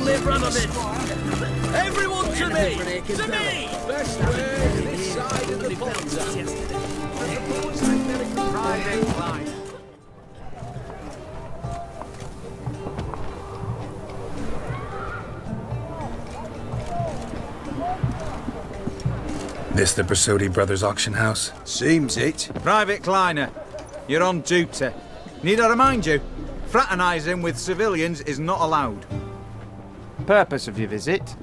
live run of it! Everyone to me! To me! Best way to this side of the bonza. Private line. This the Bersodi Brothers auction house? Seems it. Private Kleiner, you're on duty. Need I remind you, fraternising with civilians is not allowed. Purpose of your visit?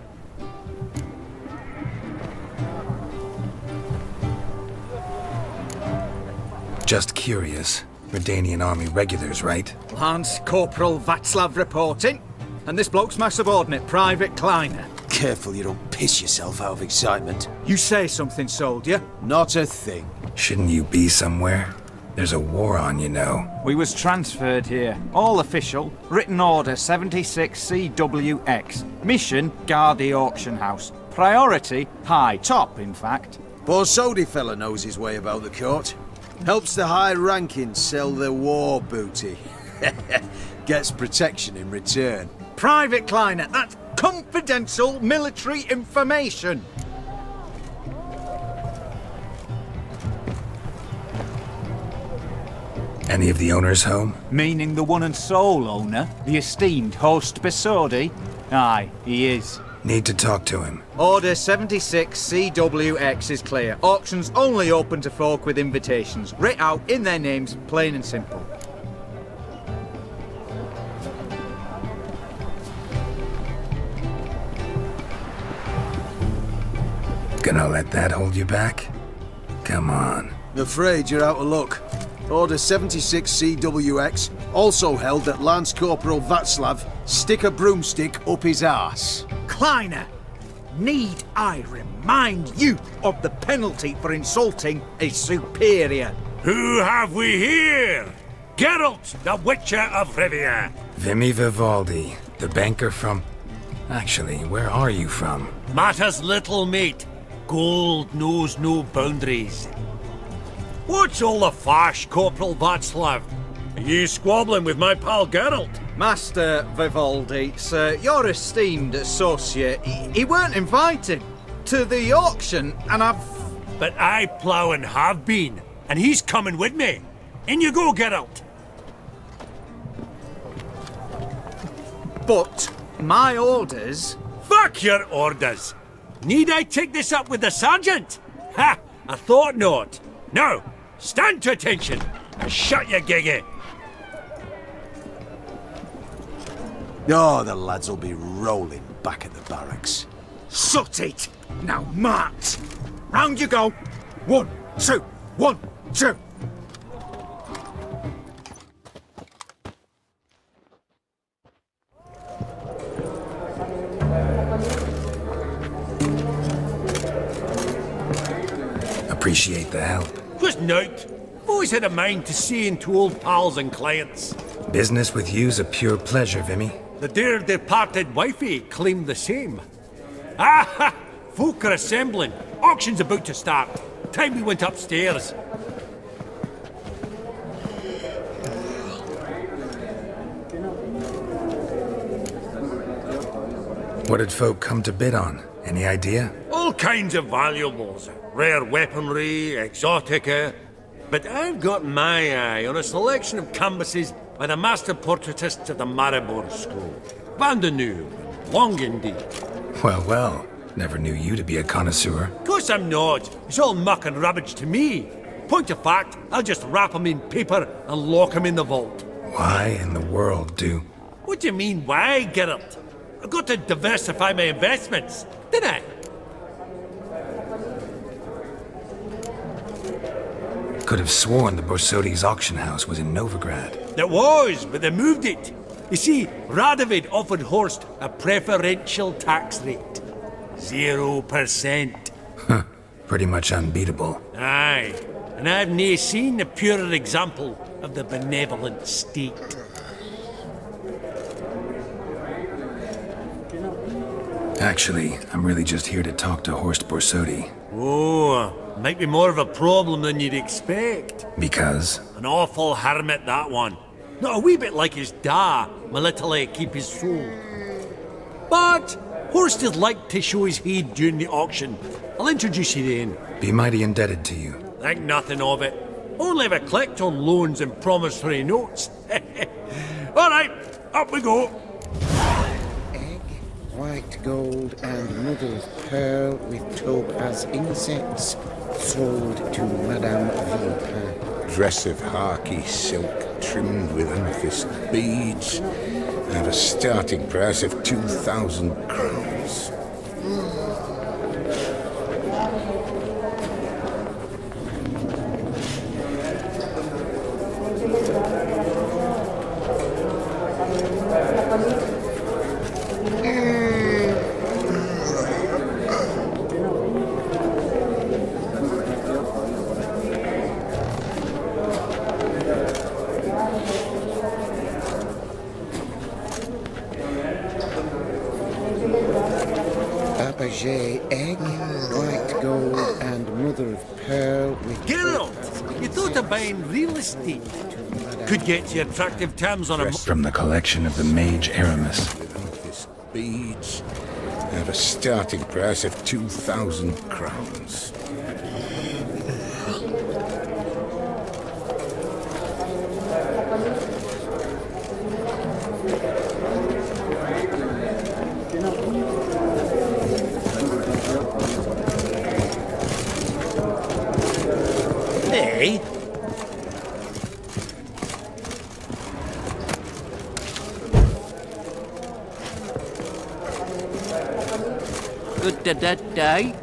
Just curious. Redanian Army regulars, right? Lance Corporal Václav reporting. And this bloke's my subordinate, Private Kleiner. Careful you don't piss yourself out of excitement. You say something, soldier? Not a thing. Shouldn't you be somewhere? There's a war on, you know. We was transferred here. All official. Written order 76CWX. Mission, guard the auction house. Priority, high. Top, in fact. Borsodi fella knows his way about the court. Helps the high rankings sell their war booty. Gets protection in return. Private Kleiner, that's confidential military information. Any of the owners home? Meaning the one and sole owner, the esteemed host Bersodi? Aye, he is. Need to talk to him. Order 76CWX is clear. Auctions only open to folk with invitations. Writ out in their names, plain and simple. Gonna let that hold you back? Come on. Afraid you're out of luck. Order 76CWX also held that Lance Corporal Václav stick a broomstick up his arse. Kleiner, need I remind you of the penalty for insulting a superior? Who have we here? Geralt, the Witcher of Rivia. Vimy Vivaldi, the banker from... Actually, where are you from? Matters little, mate. Gold knows no boundaries. What's all the fash, Corporal Václav? Are you squabbling with my pal Geralt? Master Vivaldi, sir, your esteemed associate, he weren't invited to the auction, and I've... But I plough and have been, and he's coming with me. In you go, Geralt. But my orders... Fuck your orders. Need I take this up with the sergeant? Ha! I thought not. Now, stand to attention and shut your giggy. Oh, the lads will be rolling back at the barracks. Shut it! Now march! Round you go! 1, 2, 1, 2! Appreciate the help. Just note, always had a mind to see into old pals and clients. Business with you's a pure pleasure, Vimy. The dear departed wifey claimed the same. Ah! Folk are assembling. Auction's about to start. Time we went upstairs. What did folk come to bid on? Any idea? All kinds of valuables. Rare weaponry, exotica. But I've got my eye on a selection of canvases by the master portraitists of the Maribor School. Van de Nieuw, Longindy. Well, well. Never knew you to be a connoisseur. Of course I'm not. It's all muck and rubbish to me. Point of fact, I'll just wrap them in paper and lock them in the vault. Why in the world do... What do you mean, why, Geralt? I've got to diversify my investments, didn't I? Could have sworn the Borsodi's auction house was in Novigrad. It was, but they moved it. You see, Radovid offered Horst a preferential tax rate. 0%. Huh. Pretty much unbeatable. Aye. And I've nae seen a purer example of the benevolent state. Actually, I'm really just here to talk to Horst Borsodi. Oh, might be more of a problem than you'd expect. Because? An awful hermit, that one. Not a wee bit like his da, my little keep his soul. But Horst would like to show his head during the auction. I'll introduce you then. Be mighty indebted to you. Think nothing of it. Only ever collect on loans and promissory notes. All right, up we go. Egg, white gold, and mother of pearl with topaz insets. Sold to Madame Viper. Dress of harky silk trimmed with amethyst beads. At a starting price of 2,000 crowns. Egg, white gold, and mother of pearl with... Geralt, you thought of buying real estate. Could get you attractive terms on a... From the collection of the mage Aramis. With amethyst beads. At a starting price of 2,000 crowns. Hey? Good day.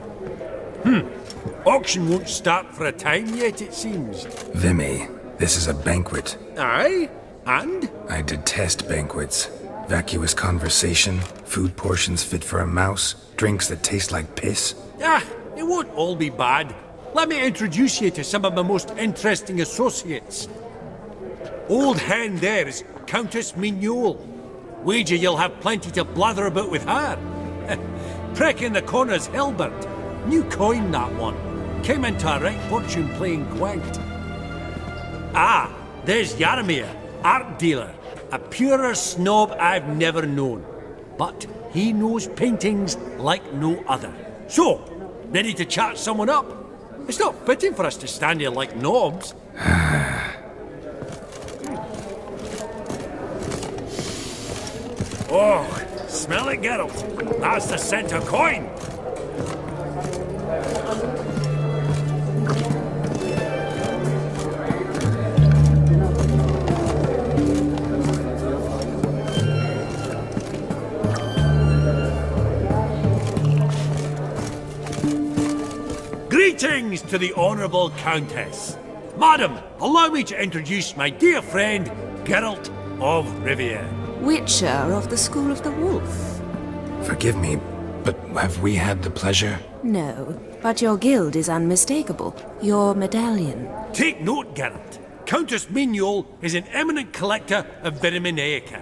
Auction won't start for a time yet, it seems. Vimy, this is a banquet. Aye? And? I detest banquets. Vacuous conversation, food portions fit for a mouse, drinks that taste like piss. Ah, it won't all be bad. Let me introduce you to some of my most interesting associates. Old hen there is Countess Mignole. Wager you'll have plenty to blather about with her. Prick in the corner's Hilbert. New coin, that one. Came into a right fortune playing Gwent. Ah, there's Yarmir, art dealer. A purer snob I've never known. But he knows paintings like no other. So, ready to chat someone up? It's not fitting for us to stand here like knobs. Oh, smell it, Geralt. That's the scent of coin. Greetings to the Honourable Countess. Madam, allow me to introduce my dear friend, Geralt of Rivia. Witcher of the School of the Wolf. Forgive me, but have we had the pleasure? No, but your guild is unmistakable. Your medallion. Take note, Geralt. Countess Mignole is an eminent collector of Vitaminaica.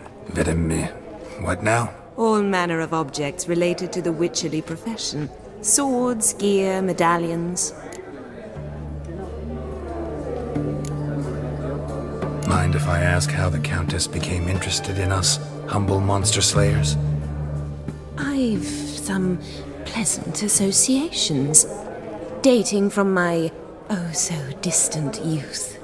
What now? All manner of objects related to the witcherly profession. Swords, gear, medallions. Mind if I ask how the Countess became interested in us, humble monster slayers? I've some pleasant associations, dating from my oh-so-distant youth.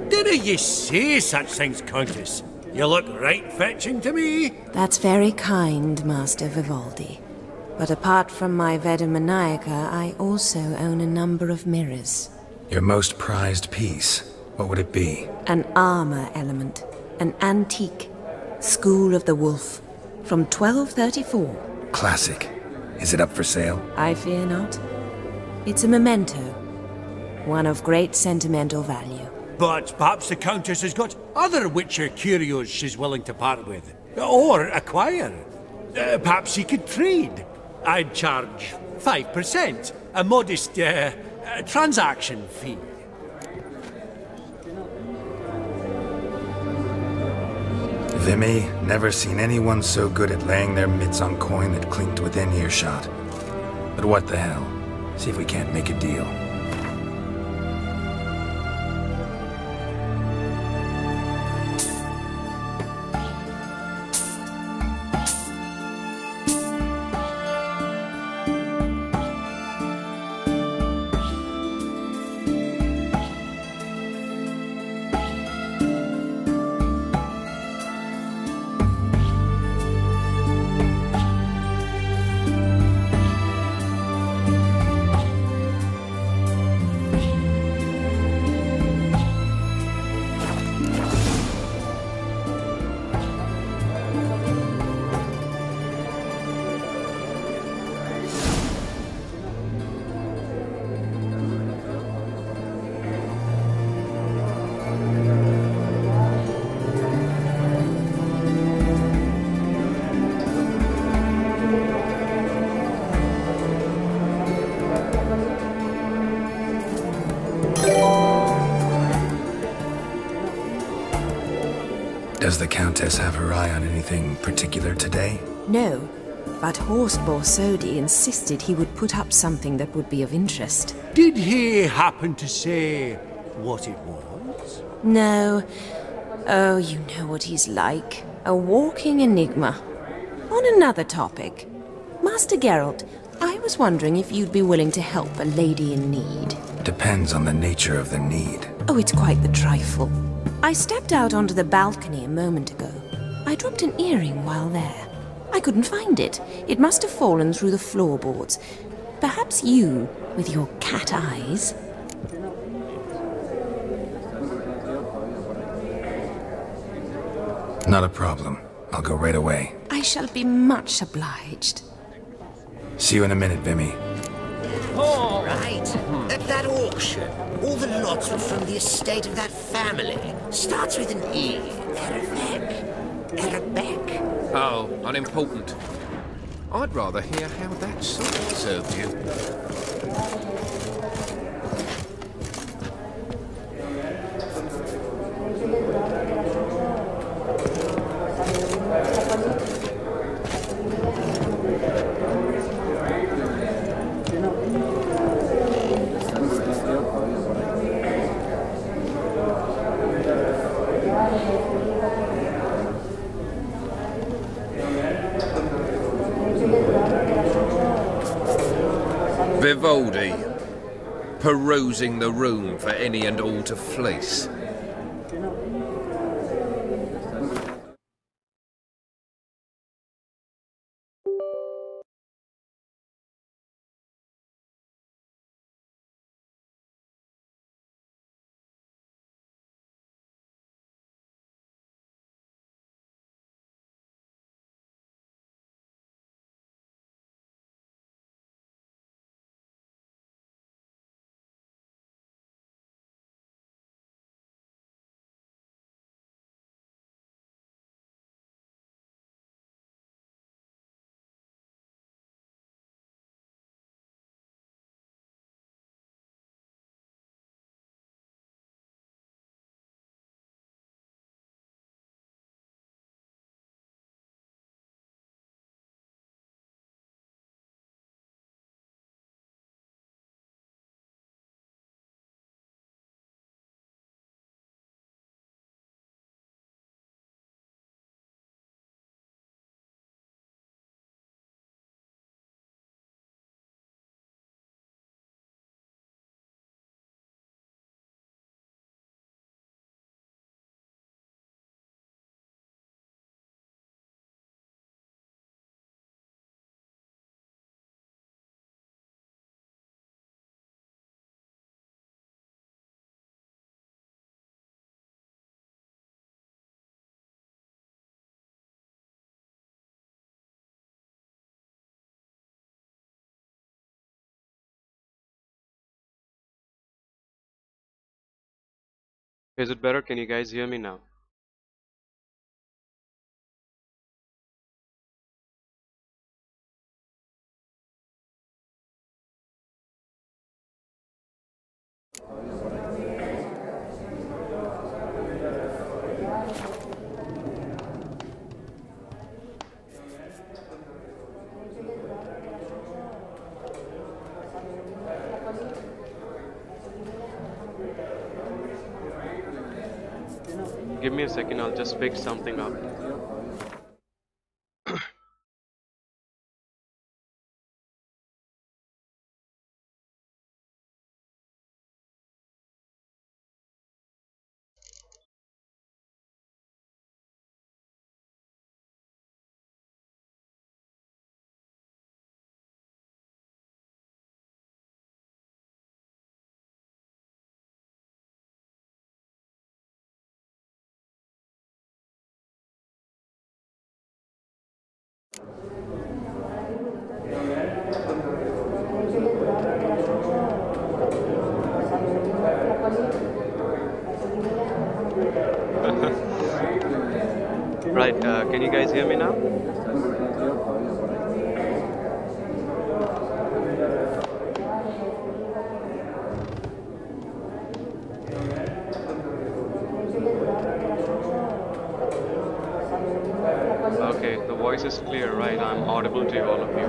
Didn't you say such things, Countess? You look right fetching to me. That's very kind, Master Vivaldi. But apart from my Vitaminaica, I also own a number of mirrors. Your most prized piece, what would it be? An armor element. An antique. School of the Wolf. From 1234. Classic. Is it up for sale? I fear not. It's a memento. One of great sentimental value. But perhaps the Countess has got other Witcher curios she's willing to part with. Or acquire. Perhaps you could trade. I'd charge 5%, a modest transaction fee. Vimy, never seen anyone so good at laying their mitts on coin that clinked within earshot. But what the hell? See if we can't make a deal. Does the Countess have her eye on anything particular today? No, but Horst Borsodi insisted he would put up something that would be of interest. Did he happen to say what it was? No. Oh, you know what he's like. A walking enigma. On another topic. Master Geralt, I was wondering if you'd be willing to help a lady in need. Depends on the nature of the need. Oh, it's quite the trifle. I stepped out onto the balcony a moment ago. I dropped an earring while there. I couldn't find it. It must have fallen through the floorboards. Perhaps you, with your cat eyes... Not a problem. I'll go right away. I shall be much obliged. See you in a minute, Vimy. All right. At that auction, all the lots were from the estate of that family. Starts with an E. Arabec. Oh, unimportant. I'd rather hear how that sort served you. Vivaldi, perusing the room for any and all to fleece. Is it better? Can you guys hear me now? Give me a second, I'll just pick something up. Right, can you guys hear me now? voice is clear, right? I'm audible to all of you.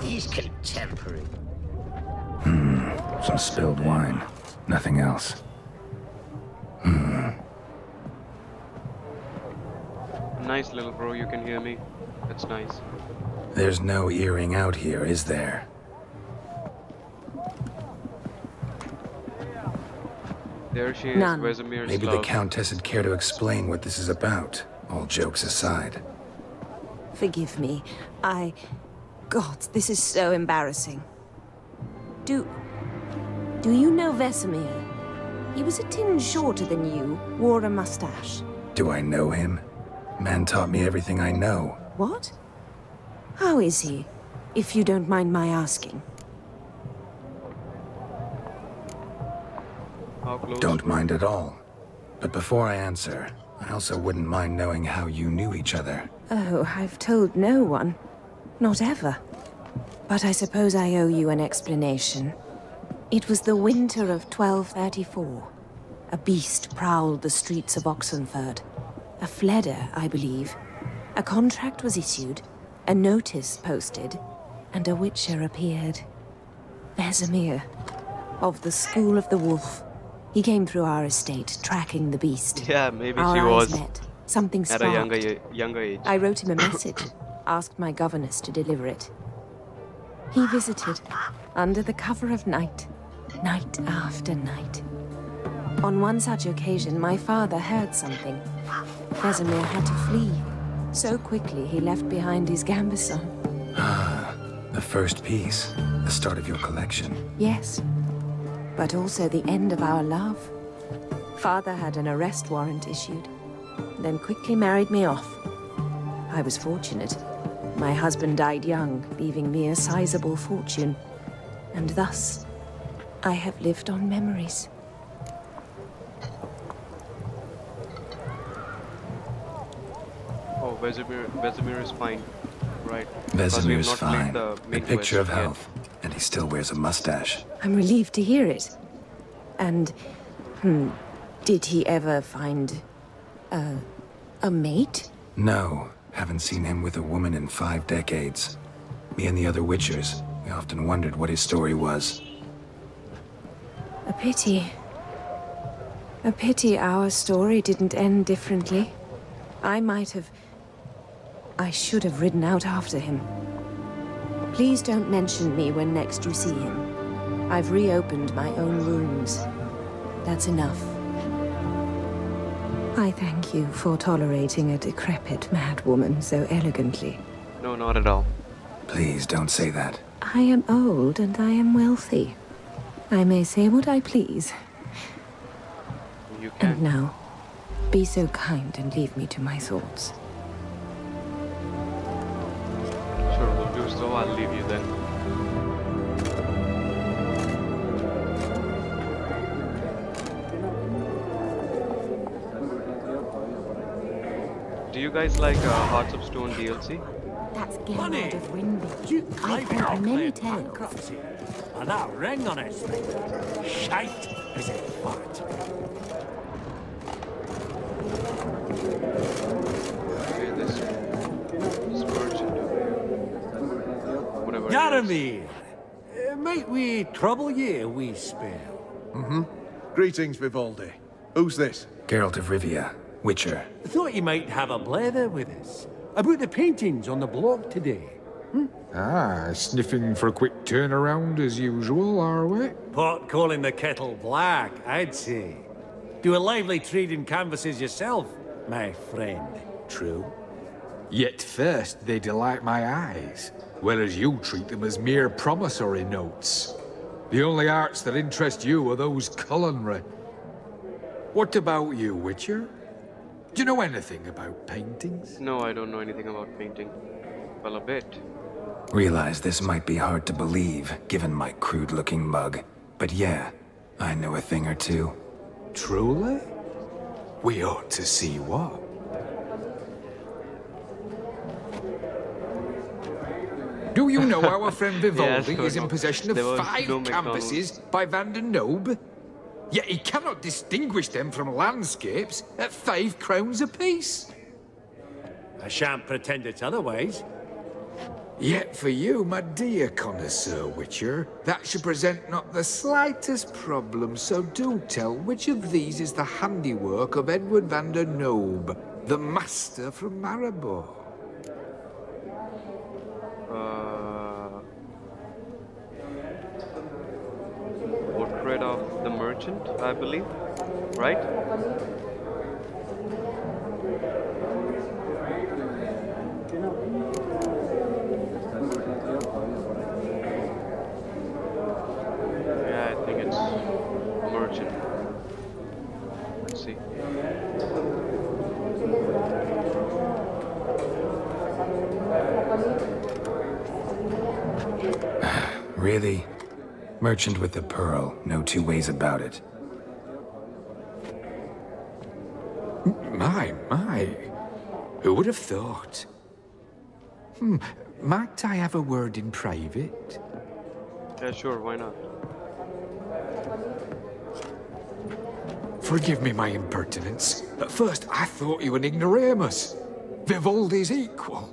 He's contemporary. Some spilled wine. Nothing else. Nice little bro, you can hear me. That's nice. There's no earring out here, is there? There she is, None. Vesemir's Maybe love. the Countess would care to explain what this is about, all jokes aside. Forgive me. God, this is so embarrassing. Do you know Vesemir? He was a tinge shorter than you, wore a mustache. Do I know him? Man taught me everything I know. What? How is he, if you don't mind my asking? How close? Don't mind at all. But before I answer, I also wouldn't mind knowing how you knew each other. Oh, I've told no one. Not ever. But I suppose I owe you an explanation. It was the winter of 1234. A beast prowled the streets of Oxenford. A fledder, I believe. A contract was issued, a notice posted, and a witcher appeared. Vesemir, of the School of the Wolf. He came through our estate, tracking the beast. Yeah, maybe Our she eyes was met. Something at sparked. a younger age. I wrote him a message, asked my governess to deliver it. He visited, under the cover of night, night after night. On one such occasion, my father heard something. Vesemir had to flee. So quickly, he left behind his gambeson. Ah, the first piece. The start of your collection. Yes, but also the end of our love. Father had an arrest warrant issued, then quickly married me off. I was fortunate. My husband died young, leaving me a sizable fortune. And thus, I have lived on memories. Oh, Vesemir is fine. Right. Because we've Vesemir's not played fine. the A main picture of quest yet. health. And he still wears a mustache. I'm relieved to hear it. And, did he ever find a mate? No, haven't seen him with a woman in 5 decades. Me and the other Witchers, we often wondered what his story was. A pity. A pity our story didn't end differently. I should have ridden out after him. Please don't mention me when next you see him. I've reopened my own wounds. That's enough. I thank you for tolerating a decrepit madwoman so elegantly. No, not at all. Please don't say that. I am old and I am wealthy. I may say what I please. You can. And now, be so kind and leave me to my thoughts. Sure, we'll do so. I'll leave you then. Do you guys like Hearts of Stone DLC? That's Money. Geralt of Winby. You I've climbing heard up many there tales. bankruptcy. And that ring on his finger. Shite as it fart. Okay, this merchant. Whatever. it is. Yaramir, might we trouble ye a wee spell? Greetings, Vivaldi. Who's this? Geralt of Rivia, Witcher. Thought you might have a blather with us about the paintings on the block today. Ah, sniffing for a quick turnaround as usual, are we? Pot calling the kettle black, I'd say. Do a lively trade in canvases yourself, my friend. True? Yet first they delight my eyes, whereas you treat them as mere promissory notes. The only arts that interest you are those culinary. What about you, Witcher? Do you know anything about paintings? No, I don't know anything about painting. Well, a bit. Realize this might be hard to believe, given my crude-looking mug. But yeah, I know a thing or two. Truly? We ought to see what. Do you know our friend Vivaldi Yeah, is in possession of there was 5 no campuses by Van der Noob? Yet he cannot distinguish them from landscapes at 5 crowns apiece. I shan't pretend it's otherwise. Yet for you, my dear connoisseur Witcher, that should present not the slightest problem, so do tell which of these is the handiwork of Edward van der Noob, the master from Maribor. Portrait of the merchant, I believe, right? Yeah, I think it's merchant. Let's see. Really? Merchant with the pearl, no 2 ways about it. My. Who would have thought? Might I have a word in private? Yeah, sure, why not? Forgive me my impertinence. At first, I thought you an ignoramus. Vivaldi's equal.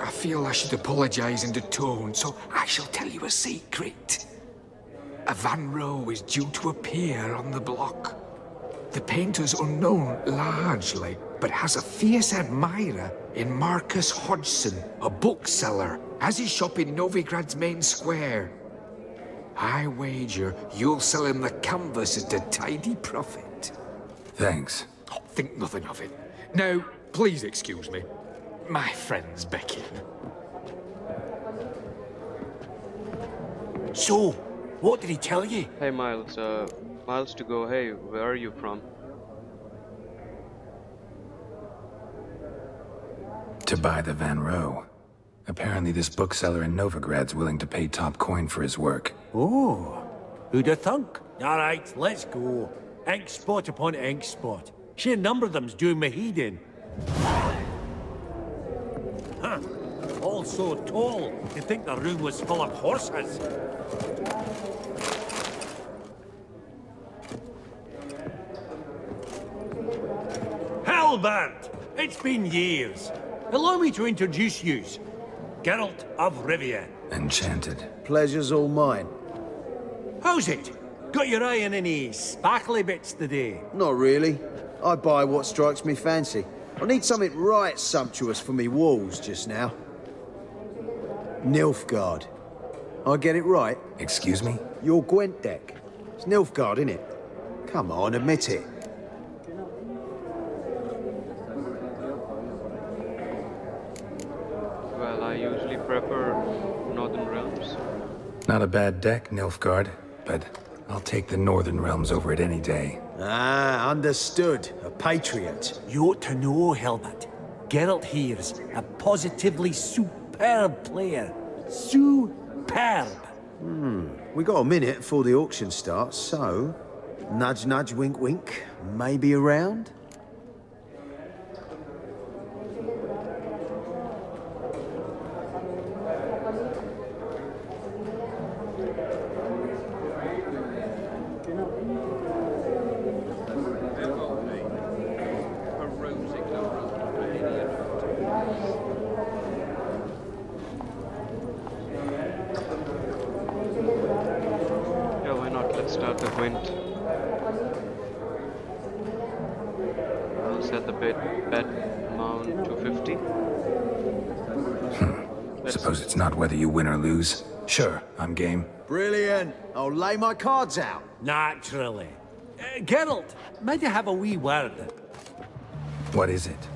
I feel I should apologize in the tone, so I shall tell you a secret. A Van Rohe is due to appear on the block. The painter's unknown largely, but has a fierce admirer in Marcus Hodgson, a bookseller, has his shop in Novigrad's main square. I wager you'll sell him the canvas at a tidy profit. Thanks. Oh, think nothing of it. Now, please excuse me. My friend's beckon. So, what did he tell you? Hey Miles, Miles to go. Hey, where are you from? To buy the Van Rohe. Apparently this bookseller in Novigrad's willing to pay top coin for his work. Oh, who'd have thunk? All right, let's go. Ink spot upon ink spot. Sheer number of them's doing me heed in. Huh. All so tall, you'd think the room was full of horses. Hellbent! It's been years. Allow me to introduce yous. Geralt of Rivia. Enchanted. Pleasure's all mine. How's it? Got your eye on any sparkly bits today? Not really. I buy what strikes me fancy. I need something right sumptuous for me walls just now. Nilfgaard. I get it right? Excuse me? Your Gwent deck. It's Nilfgaard, innit? Come on, admit it. Well, I usually prefer Northern Realms. Not a bad deck, Nilfgaard, but I'll take the Northern Realms over it any day. Ah, understood. A patriot. You ought to know, Helmut. Geralt here's a positively superb player. Superb! We got a minute before the auction starts, so... Nudge, nudge, wink, wink. Maybe around? Yeah, why not? Let's start the Gwent. I'll set the bet amount to 50. Suppose it's not whether you win or lose. Sure, I'm game. Brilliant. I'll lay my cards out. Naturally. Geralt, might I have a wee word? What is it?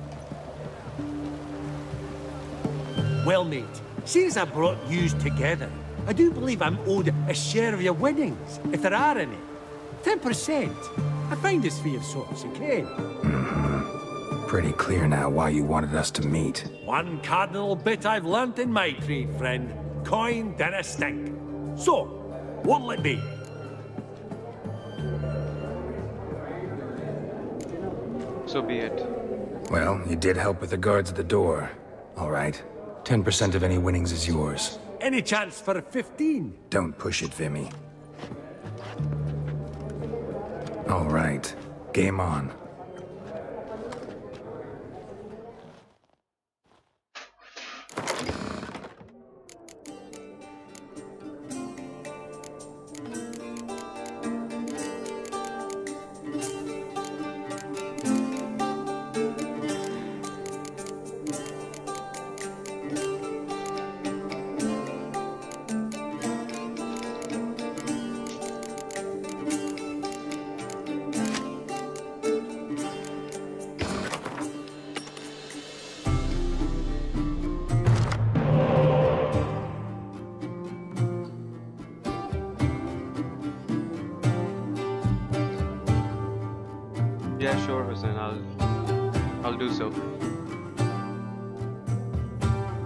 Well, mate, seeing as I brought yous together, I do believe I'm owed a share of your winnings, if there are any. 10%. I find this for your sorts, okay? Pretty clear now why you wanted us to meet. One cardinal bit I've learnt in my trade, friend. Coin dinna stink. So, what'll it be? So be it. Well, you did help with the guards at the door. All right. 10% of any winnings is yours. Any chance for a 15? Don't push it, Vimy. All right. Game on. Yeah, sure, Hussein. I'll do so.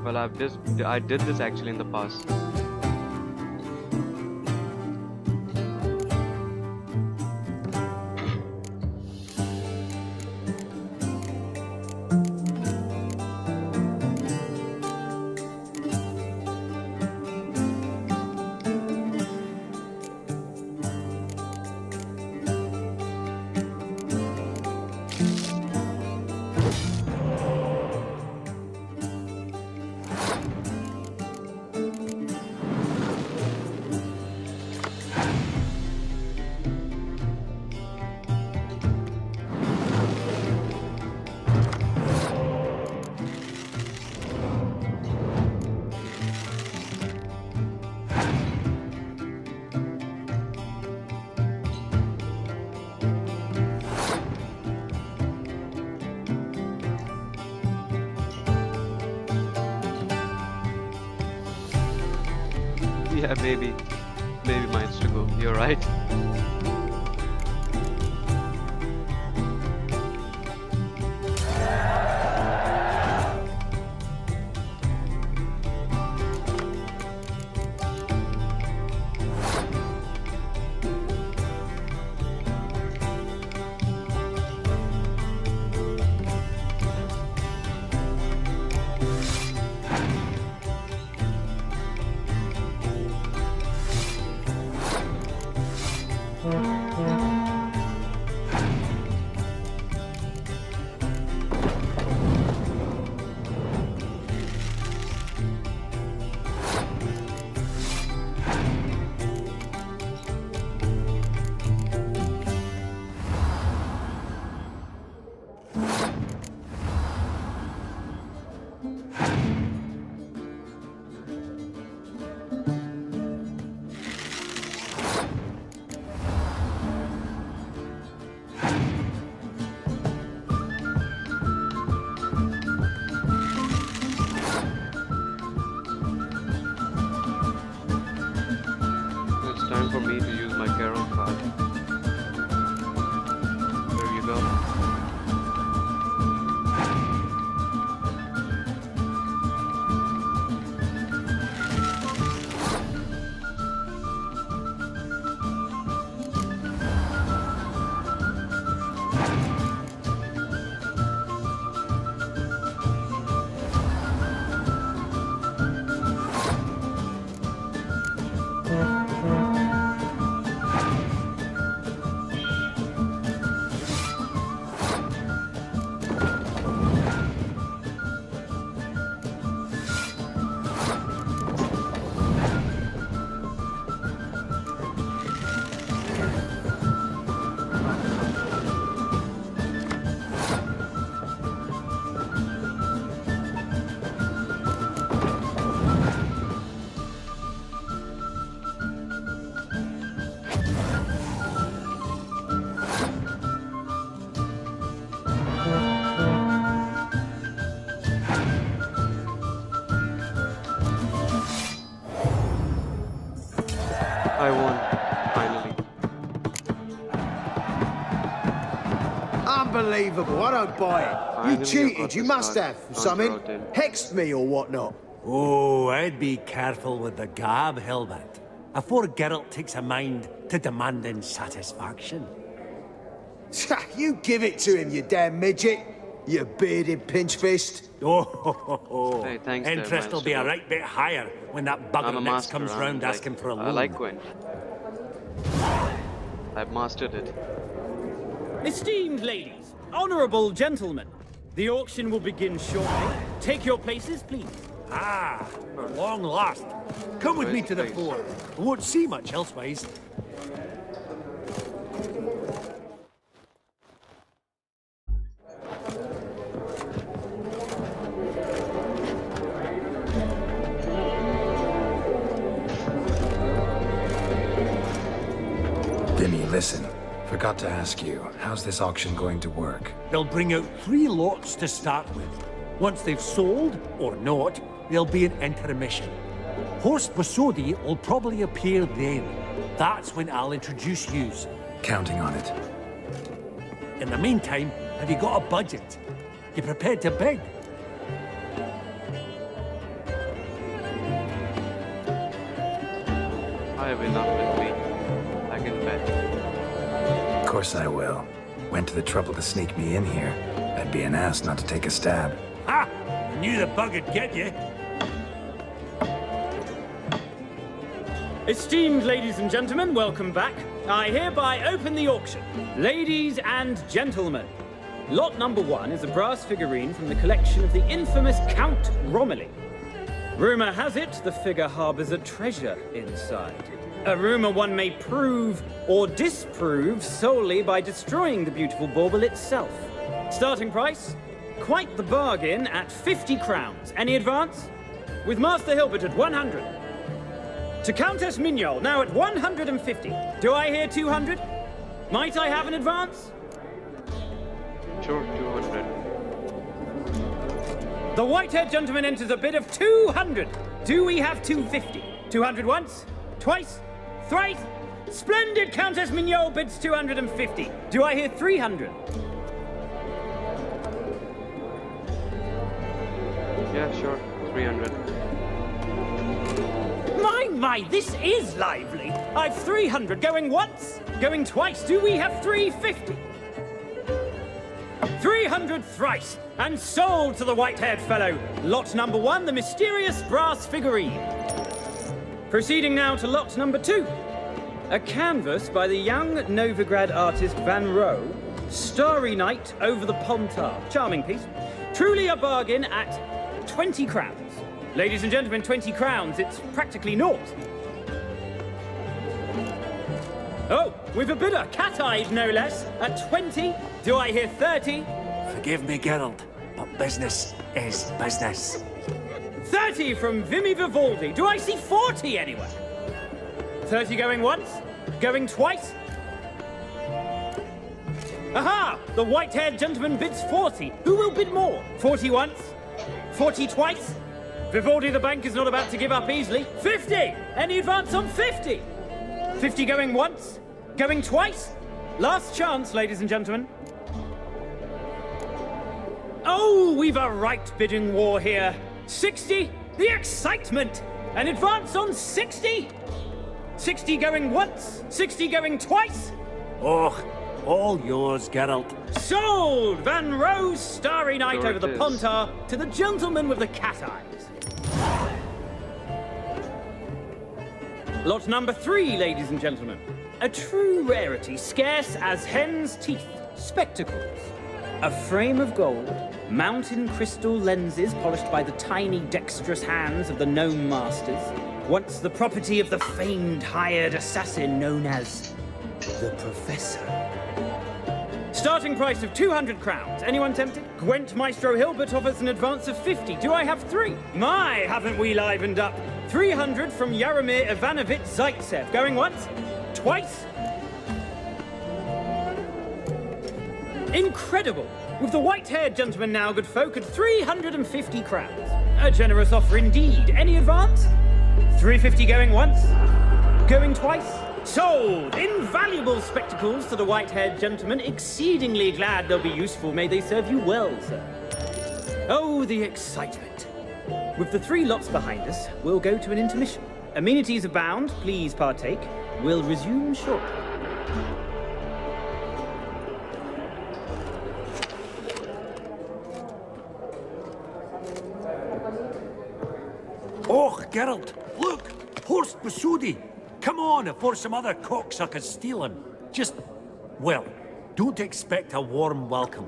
Well, I did this actually in the past. Yeah, maybe mine's to go. You're right. Time for me to use my Geralt card. There you go. I won, finally. Unbelievable, I don't buy it. Finally, You cheated, you must have. Something hexed me or whatnot. Oh, I'd be careful with the gab, Hilbert. Afore Geralt takes a mind to demanding satisfaction. You give it to him, you damn midget. you bearded pinch-fist. Oh, Hey, thanks, interest will be a right bit higher when that bugger next comes round asking for a loan. I like Gwent. I've mastered it. Esteemed ladies, honourable gentlemen, the auction will begin shortly. Take your places, please. Ah, for long last. Come with me to the fore. I won't see much elsewise. Vimy, listen. Forgot to ask you, how's this auction going to work? They'll bring out 3 lots to start with. Once they've sold, or not, there'll be an intermission. Horse Basodi will probably appear then. That's when I'll introduce yous. Counting on it. In the meantime, have you got a budget? You prepared to beg? I have enough with me. I can bet. Of course I will. Went to the trouble to sneak me in here. I'd be an ass not to take a stab. Ha! Knew the bug'd get you. Esteemed ladies and gentlemen, welcome back. I hereby open the auction. Ladies and gentlemen, lot number 1 is a brass figurine from the collection of the infamous Count Romilly. Rumour has it the figure harbours a treasure inside. A rumour one may prove or disprove solely by destroying the beautiful bauble itself. Starting price? Quite the bargain at 50 crowns. Any advance? With Master Hilbert at 100. To Countess Mignol, now at 150. Do I hear 200? Might I have an advance? Sure, 200. The white-haired gentleman enters a bid of 200. Do we have 250? 200 once? Twice? Thrice? Splendid! Countess Mignol bids 250. Do I hear 300? Yeah, sure, 300. My, this is lively. I've 300 going once, going twice. Do we have 350? 300 thrice, and sold to the white-haired fellow. Lot number 1, the mysterious brass figurine. Proceeding now to lot number 2. A canvas by the young Novigrad artist Van Rohe, Starry Night over the Pontar. Charming piece. Truly a bargain at 20 crowns. Ladies and gentlemen, 20 crowns, it's practically naught. Oh, we've a bidder, cat-eyed no less, at 20. Do I hear 30? Forgive me, Geralt, but business is business. 30 from Vimy Vivaldi. Do I see 40 anywhere? 30 going once? Going twice? Aha! The white-haired gentleman bids 40. Who will bid more? 40 once? 40 twice? Vivaldi the bank is not about to give up easily. 50! Any advance on 50? 50 going once? Going twice? Last chance, ladies and gentlemen. Oh, we've a right bidding war here. 60? The excitement! An advance on 60? 60 going once? 60 going twice? Oh, all yours, Geralt. Sold! Van Rohe's Starry Night over the Pontar to the gentleman with the cat eyes. Lot number 3, ladies and gentlemen. A true rarity, scarce as hen's teeth. Spectacles. A frame of gold, mountain crystal lenses polished by the tiny, dexterous hands of the gnome masters. Once the property of the famed hired assassin known as the Professor. Starting price of 200 crowns. Anyone tempted? Gwent Maestro Hilbert offers an advance of 50. Do I have 3? My, haven't we livened up? 300 from Yaromir Ivanovich Zaitsev. Going once? Twice? Incredible! With the white-haired gentleman now, good folk, at 350 crowns. A generous offer indeed. Any advance? 350 going once? Going twice? Sold! Invaluable spectacles to the white-haired gentleman. Exceedingly glad they'll be useful. May they serve you well, sir. Oh, the excitement. With the 3 lots behind us, we'll go to an intermission. Amenities abound. Please partake. We'll resume shortly. Oh, Geralt, look! Horst Basudi! Come on before some other cocksuckers steal him. Just, well, don't expect a warm welcome.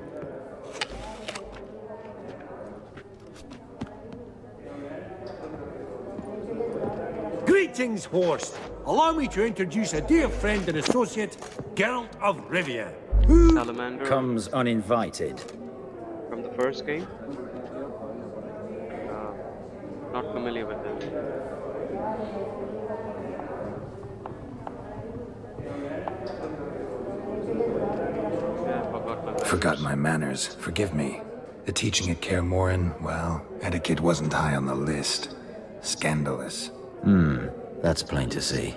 Greetings, Horst. Allow me to introduce a dear friend and associate, Geralt of Rivia. Who Salamander comes uninvited. From the first game? Not familiar with them. Forgot my manners. Forgive me. The teaching at Kaer Morhen, well, etiquette wasn't high on the list. Scandalous. That's plain to see.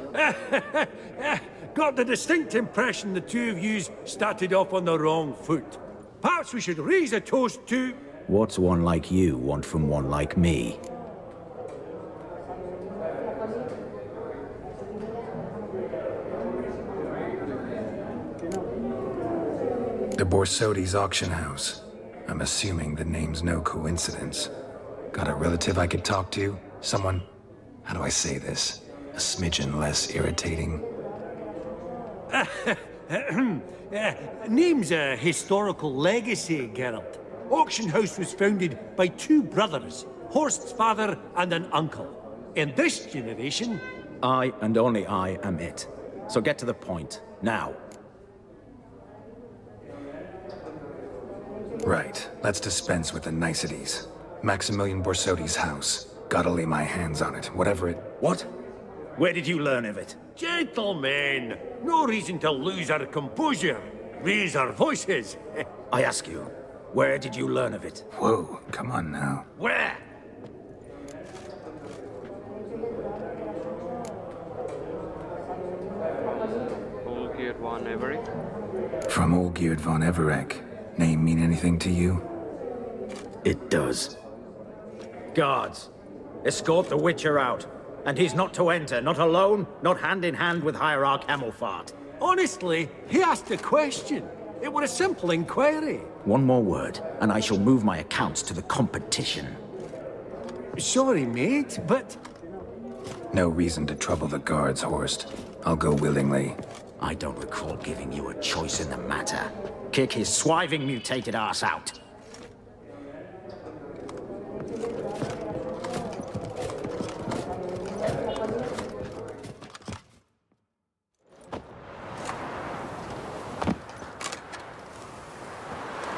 Got the distinct impression the two of yous started off on the wrong foot. Perhaps we should raise a toast to... What's one like you want from one like me? The Borsodi's auction house. I'm assuming the name's no coincidence. Got a relative I could talk to? Someone, how do I say this? A smidgen less irritating? Name's a historical legacy, Geralt. Auction house was founded by two brothers, Horst's father and an uncle. In this generation... I and only I am it. So get to the point, now. Right, let's dispense with the niceties. Maximilian Borsodi's house. Gotta lay my hands on it, whatever it... What? Where did you learn of it? Gentlemen, no reason to lose our composure. Raise our voices. I ask you, where did you learn of it? Whoa, come on now. Where? Olgierd von Everett? From Olgierd von Everett. Name mean anything to you? It does. Guards, escort the Witcher out. And he's not to enter, not alone, not hand in hand with Hierarch Hamelfart. Honestly, he asked a question. It was a simple inquiry. One more word, and I shall move my accounts to the competition. Sorry, mate, but... No reason to trouble the guards, Horst. I'll go willingly. I don't recall giving you a choice in the matter. Kick his swiving mutated ass out.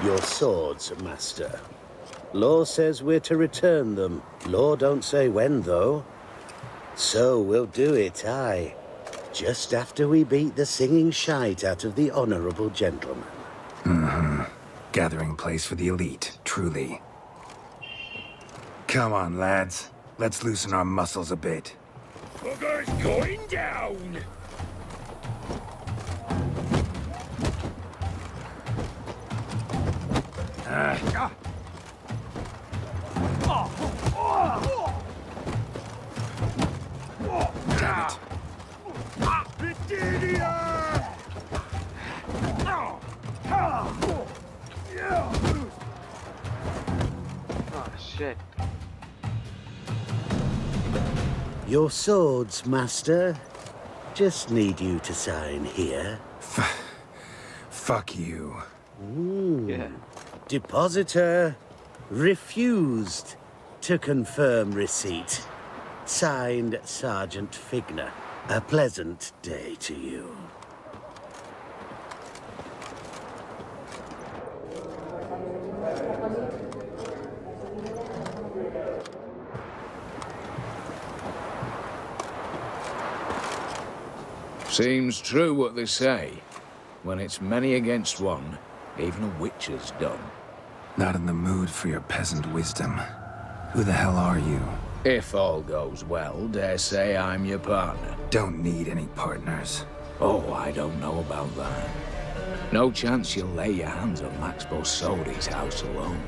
Your swords, Master. Law says we're to return them. Law don't say when, though. So we'll do it, aye. Just after we beat the singing shite out of the honorable gentleman. Gathering place for the elite, truly. Come on, lads. Let's loosen our muscles a bit. Bugger's going down! Damn it. Oh, shit. Your swords, Master. Just need you to sign here. Fuck you. Yeah. Depositor refused to confirm receipt. Signed, Sergeant Figner. A pleasant day to you. Seems true what they say. When it's many against one, even a witcher's done. Not in the mood for your peasant wisdom. Who the hell are you? If all goes well, dare say I'm your partner. Don't need any partners. Oh, I don't know about that. No chance you'll lay your hands on Max Borsodi's house alone.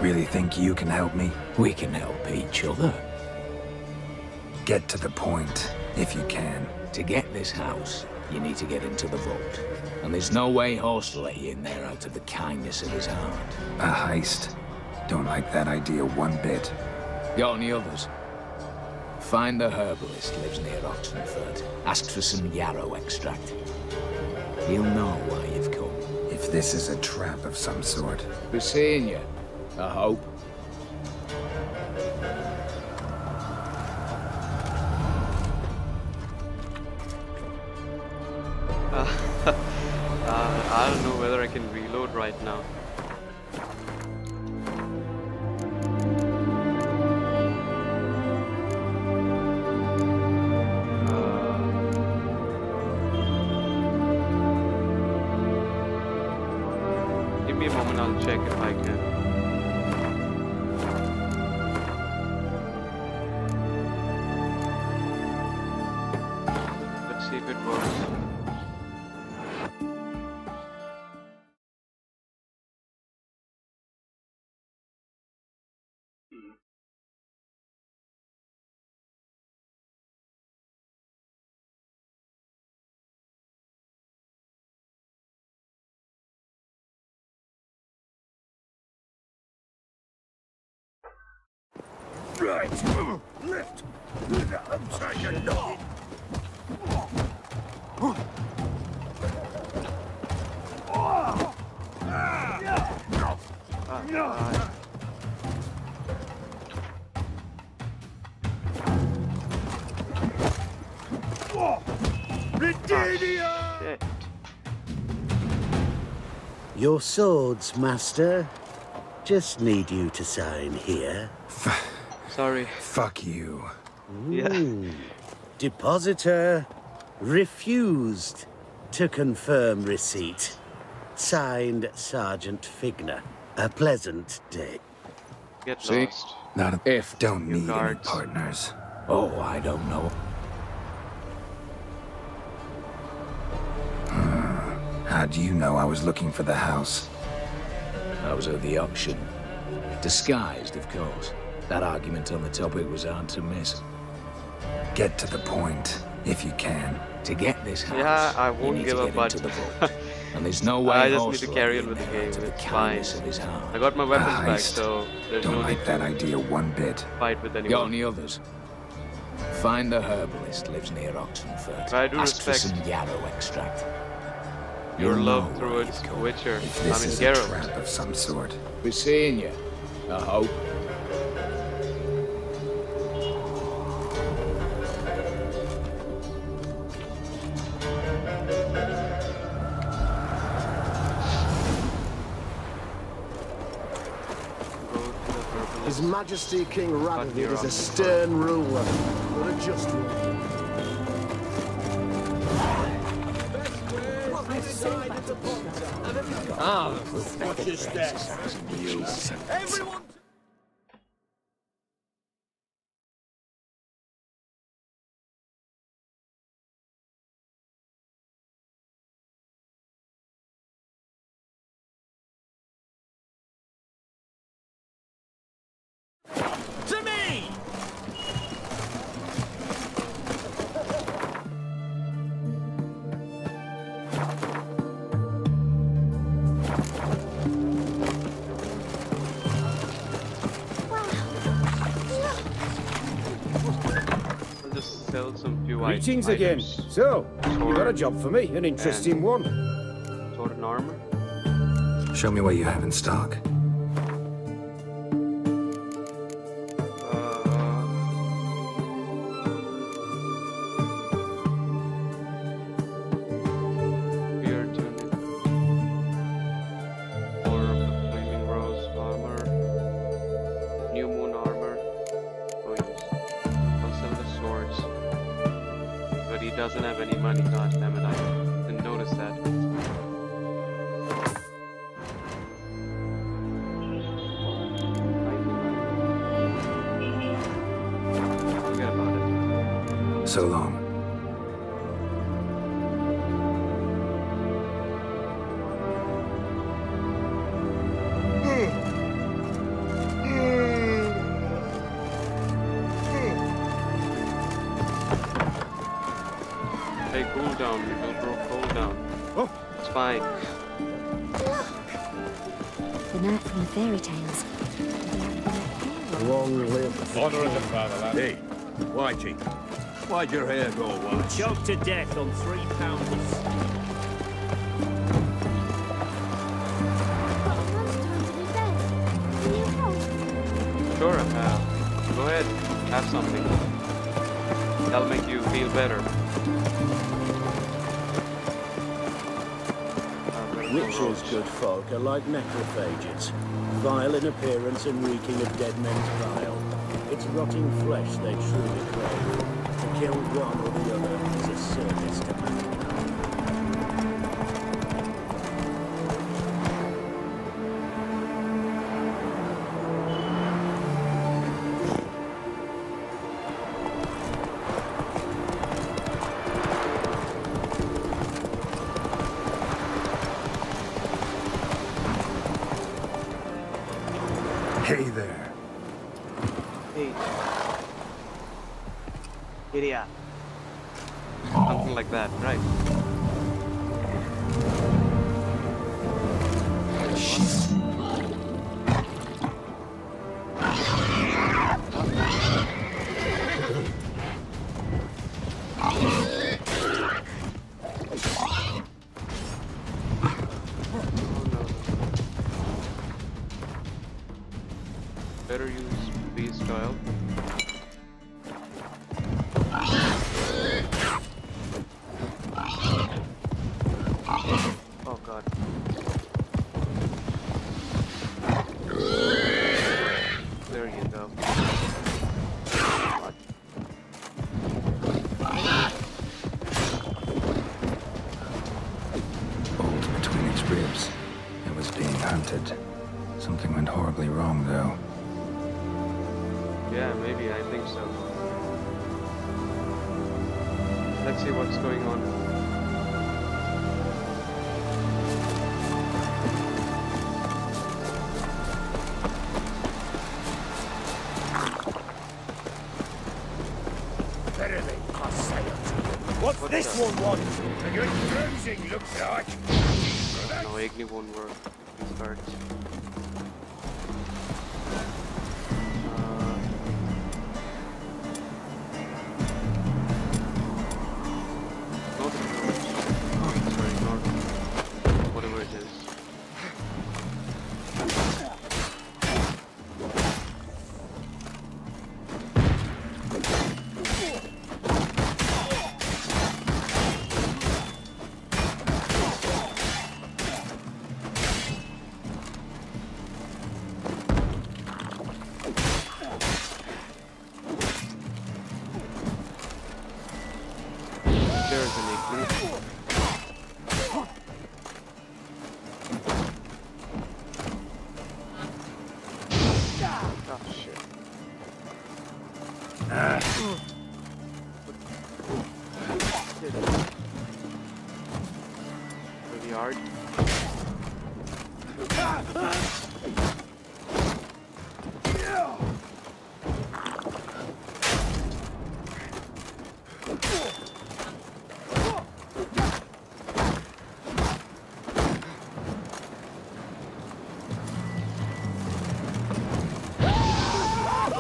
Really think you can help me? We can help each other. Get to the point, if you can. To get this house, you need to get into the vault. And there's no way Horst will let you in there out of the kindness of his heart. A heist? Don't like that idea one bit. Got any others? Find the herbalist, lives near Oxenford. Ask for some yarrow extract. He'll know why you've come. If this is a trap of some sort. We're seeing you, I hope. I don't know whether I can reload right now. Give me a moment, I'll check if I can. Let's see if it works. Right. Lift. Upside your dog. Your swords, Master. Just need you to sign here. Sorry. Fuck you. Ooh. Depositor refused to confirm receipt. Signed, Sergeant Figner. A pleasant day. Get See? lost. Not If don't you need any guards. partners. Oh, I don't know. How do you know I was looking for the house? I was at the auction. Disguised, of course. That argument on the topic was hard to miss. Get to the point, if you can. To get this house, Yeah, I you won't need give to up, get but into the vault. And there's no way I just need Horst to will carry let on you with the in there game. out of the It's kindness fine. of his heart. I got my weapons back, heist. so there's Don't no like need that to idea one bit. fight with Got anyone. any others? Find the herbalist, lives near Oxenford. I do Ask for respect some yarrow extract. your You'll love know towards why you've come. Witcher. If I this mean is a Geralt. trap of some sort. We're seeing you, I hope. His Majesty King Radovid is a stern ruler, but a just one. Watch your steps. Everyone. To me! I'll just sell some few Greetings again. items. So, you got a job for me, an interesting one. Sword and armor. Show me what you have in stock. Beer tunic. Or of the flaming rose armor. New moon armor. Oh yes. I'll sell the swords. But he doesn't have any money, god damn it, I didn't notice that. Forget about it. So long. Hey, cool down, little bro. fine. The knight from the fairy tales. Long live Honor of the fatherland. Hey, Whitey, why'd your hair go white? Choked to death on 3 pounders. Sure, go ahead, have something. That'll make you feel better. Witches, good folk, are like necrophages, vile in appearance and reeking of dead men's bile. It's rotting flesh they truly crave. To kill one or the other is a service to mankind. Hey there. Hey. Idiot. Something like that, right? Better use beast style. Oh god. There you go. Bolt between its ribs. It was being hunted. Something went horribly wrong, though. Yeah, maybe, I think so. Let's see what's going on. Verily, I say it. What's this one want? A good cruising, looks like. No, Igni won't work. These cards.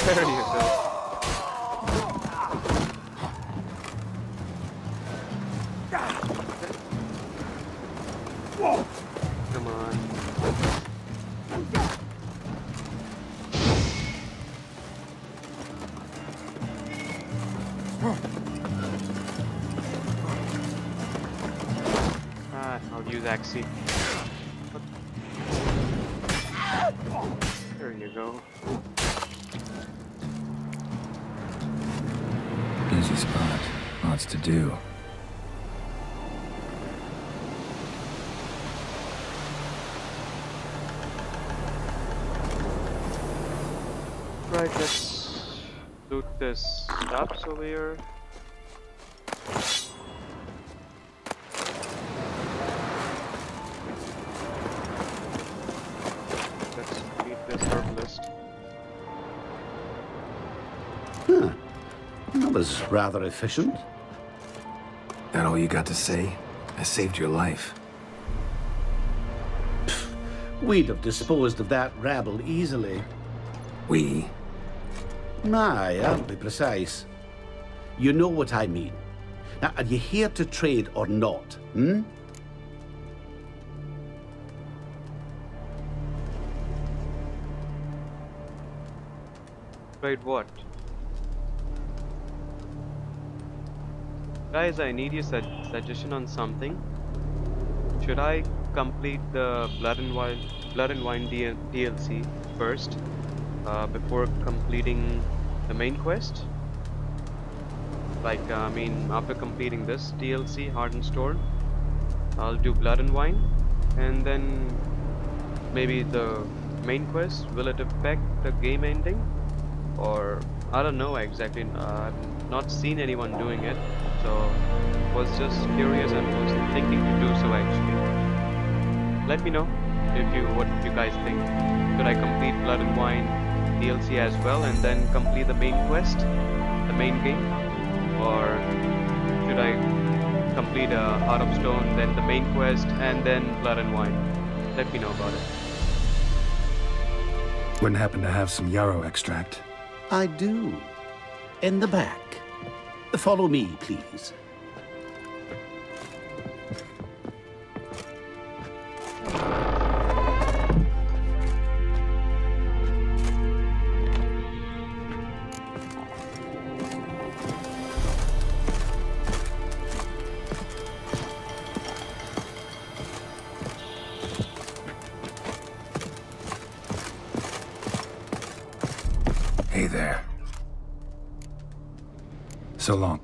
There you go. Come on. I'll use Axie. There you go. Busy spot. Lots to do. Right, let's loot this stuff over here. Let's meet this herbalist. That was rather efficient. That all you got to say? I saved your life. We'd have disposed of that rabble easily. We? Aye, I'll be precise. You know what I mean. Now, are you here to trade or not, hmm? Trade what? Guys, I need your suggestion on something. Should I complete the Blood and Wine DLC first, before completing the main quest? Like, I mean, after completing this DLC, Hardened Storm, I'll do Blood and Wine, and then maybe the main quest. Will it affect the game ending? Or, I don't know exactly. I've not seen anyone doing it, so was just curious and was thinking to do so actually. Let me know what you guys think. Should I complete Blood and Wine DLC as well and then complete the main quest, the main game? Or should I complete Heart of Stone, then the main quest, and then Blood and Wine? Let me know about it. Wouldn't happen to have some yarrow extract? I do. In the back. Follow me, please. Hey there. So long.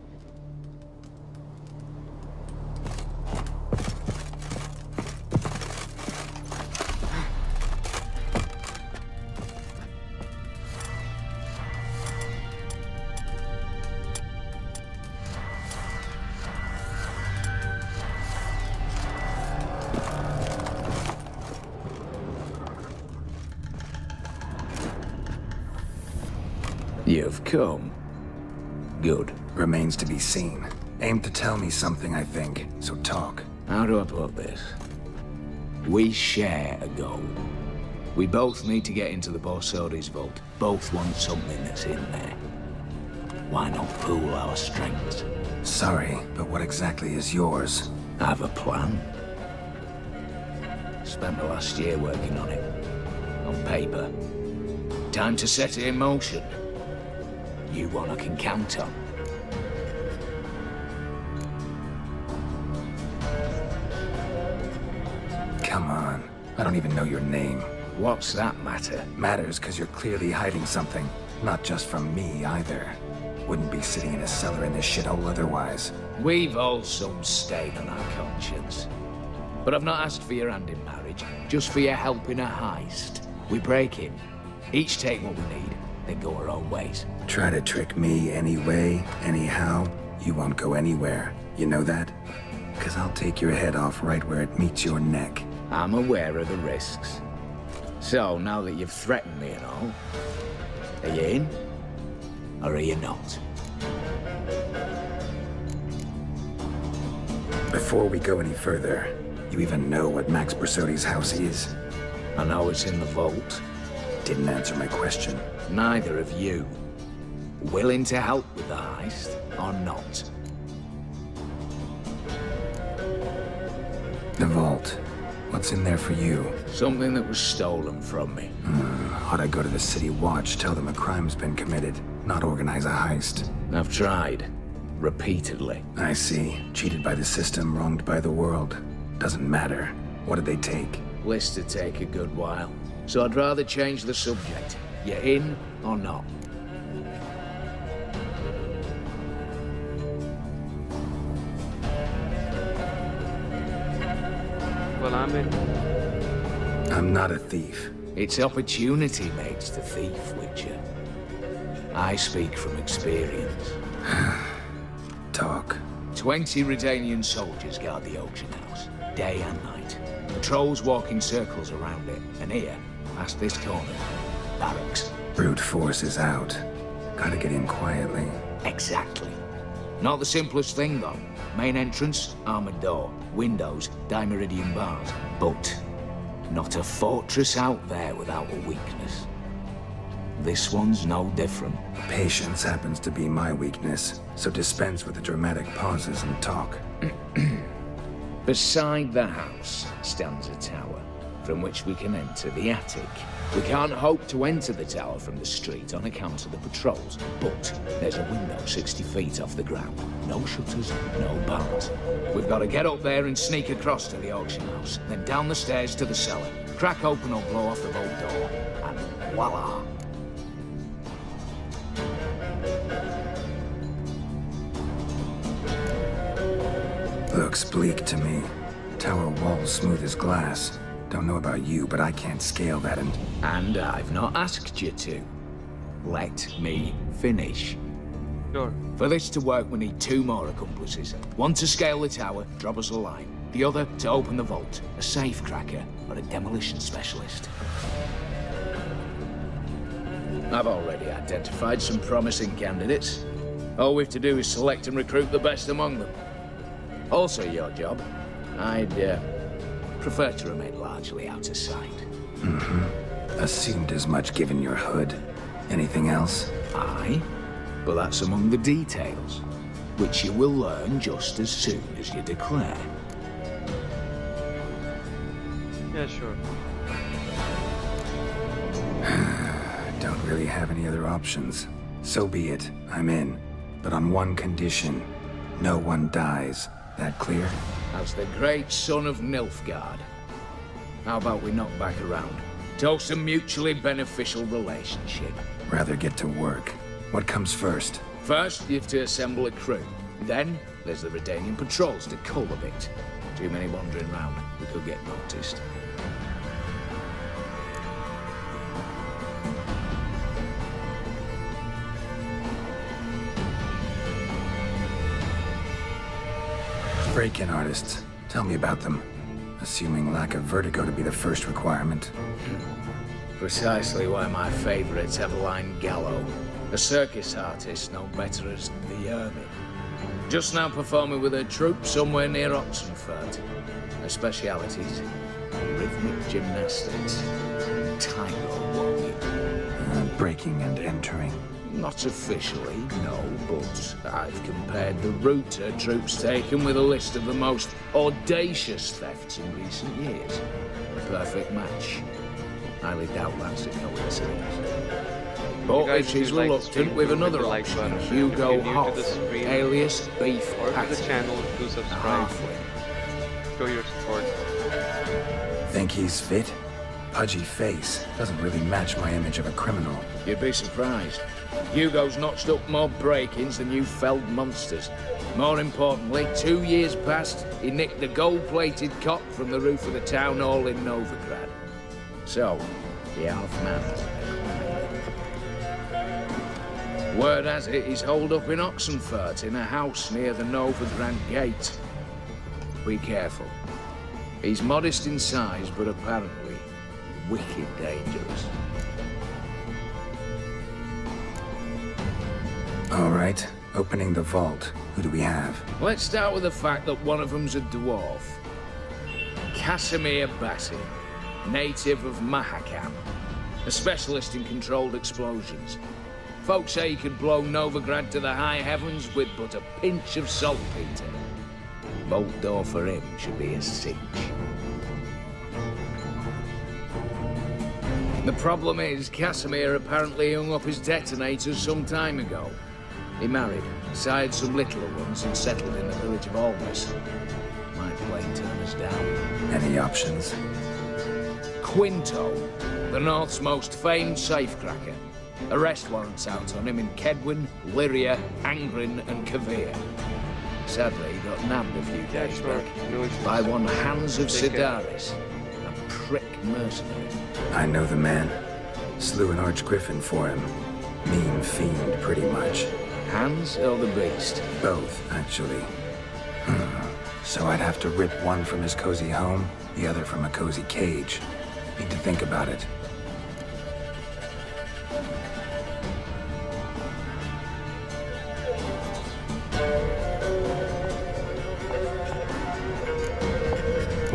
You've come. Good. Remains to be seen. Aim to tell me something, I think, so talk. How do I put this? We share a goal. We both need to get into the Borsodi's vault. Both want something that's in there. Why not pool our strengths? Sorry, but what exactly is yours? I have a plan. Spent the last year working on it. On paper. Time to set it in motion. You one I can count on. Come on. I don't even know your name. What's that matter? Matters because you're clearly hiding something. Not just from me, either. Wouldn't be sitting in a cellar in this shithole otherwise. We've all some stain on our conscience. But I've not asked for your hand in marriage, just for your help in a heist. We break in, each take what we need, then go our own ways. Try to trick me anyway, anyhow, you won't go anywhere. You know that? Because I'll take your head off right where it meets your neck. I'm aware of the risks. So, now that you've threatened me and all, are you in? Or are you not? Before we go any further, you even know what Max Borsodi's house is? I know it's in the vault. Didn't answer my question. Neither of you. Willing to help with the heist, or not? The vault. What's in there for you? Something that was stolen from me. Ought I go to the City Watch, tell them a crime's been committed, not organize a heist? I've tried. Repeatedly. I see. Cheated by the system, wronged by the world. Doesn't matter. What did they take? List to take a good while. So I'd rather change the subject. You in or not? Well, I'm in. I'm not a thief. It's opportunity makes the thief, Witcher. I speak from experience. Talk. 20 Redanian soldiers guard the auction house, day and night. Patrols walk in circles around it, and here, past this corner, barracks. Brute force is out. Gotta get in quietly. Exactly. Not the simplest thing, though. Main entrance, armored door. Windows, dimeridian bars. But Not a fortress out there without a weakness. This one's no different. Patience happens to be my weakness, so dispense with the dramatic pauses and talk. Beside the house stands a tower, from which we can enter the attic. We can't hope to enter the tower from the street on account of the patrols, but there's a window 60 feet off the ground. No shutters, no bars. We've got to get up there and sneak across to the auction house, then down the stairs to the cellar, crack open or blow off the vault door, and voila! Looks bleak to me. Tower walls smooth as glass. Don't know about you, but I can't scale that and... And I've not asked you to. Let me finish. Sure. For this to work, we need 2 more accomplices. One to scale the tower, drop us a line. The other to open the vault, a safe cracker or a demolition specialist. I've already identified some promising candidates. All we have to do is select and recruit the best among them. Also your job. I'd prefer to remain largely out of sight. Assumed as much given your hood. Anything else? Aye, but that's among the details, which you will learn just as soon as you declare. Yeah, sure. Don't really have any other options. So be it. I'm in. But on one condition. No one dies. That clear? As the great son of Nilfgaard. How about we knock back around? Toast a mutually beneficial relationship. Rather get to work. What comes first? First, you have to assemble a crew. Then, there's the Redanian patrols to cull a bit. Too many wandering round. We could get noticed. Break-in artists. Tell me about them. Assuming lack of vertigo to be the first requirement. Precisely why my favourites Eveline Gallo, a circus artist known better as the Ermine. Just now performing with her troupe somewhere near Oxenfurt. Her specialities, rhythmic gymnastics, tightrope walking. Breaking and entering. Not officially, no, but I've compared the route her troops taken with a list of the most audacious thefts in recent years. A perfect match. Highly doubt that's a coincidence. But if she's reluctant with another option, Hugo Hoff, alias Beef Patty. To the channel to subscribe. Show your support. Think he's fit? Pudgy face. Doesn't really match my image of a criminal. You'd be surprised. Hugo's notched up more break-ins than you felled monsters. More importantly, 2 years past, he nicked the gold-plated cock from the roof of the town hall in Novigrad. So, the half-man. Word has it he's holed up in Oxenfurt in a house near the Novigrad gate. Be careful. He's modest in size, but apparently wicked dangerous. All right, opening the vault. Who do we have? Let's start with the fact that one of them's a dwarf. Casimir Bassi, native of Mahakam, a specialist in controlled explosions. Folks say he could blow Novigrad to the high heavens with but a pinch of saltpeter. Vault door for him should be a cinch. The problem is, Casimir apparently hung up his detonators some time ago. He married, sired some littler ones, and settled in the village of Almas. Might plain turn us down. Any options? Quinto, the North's most famed safecracker. Arrest warrants out on him in Kedwin, Lyria, Angrin, and Kavir. Sadly, he got nabbed a few days back by one Hans of Sidaris, a prick mercenary. I know the man. Slew an archgriffin for him. Mean fiend, pretty much. Hans or the beast? Both, actually. So I'd have to rip one from his cozy home, the other from a cozy cage. Need to think about it.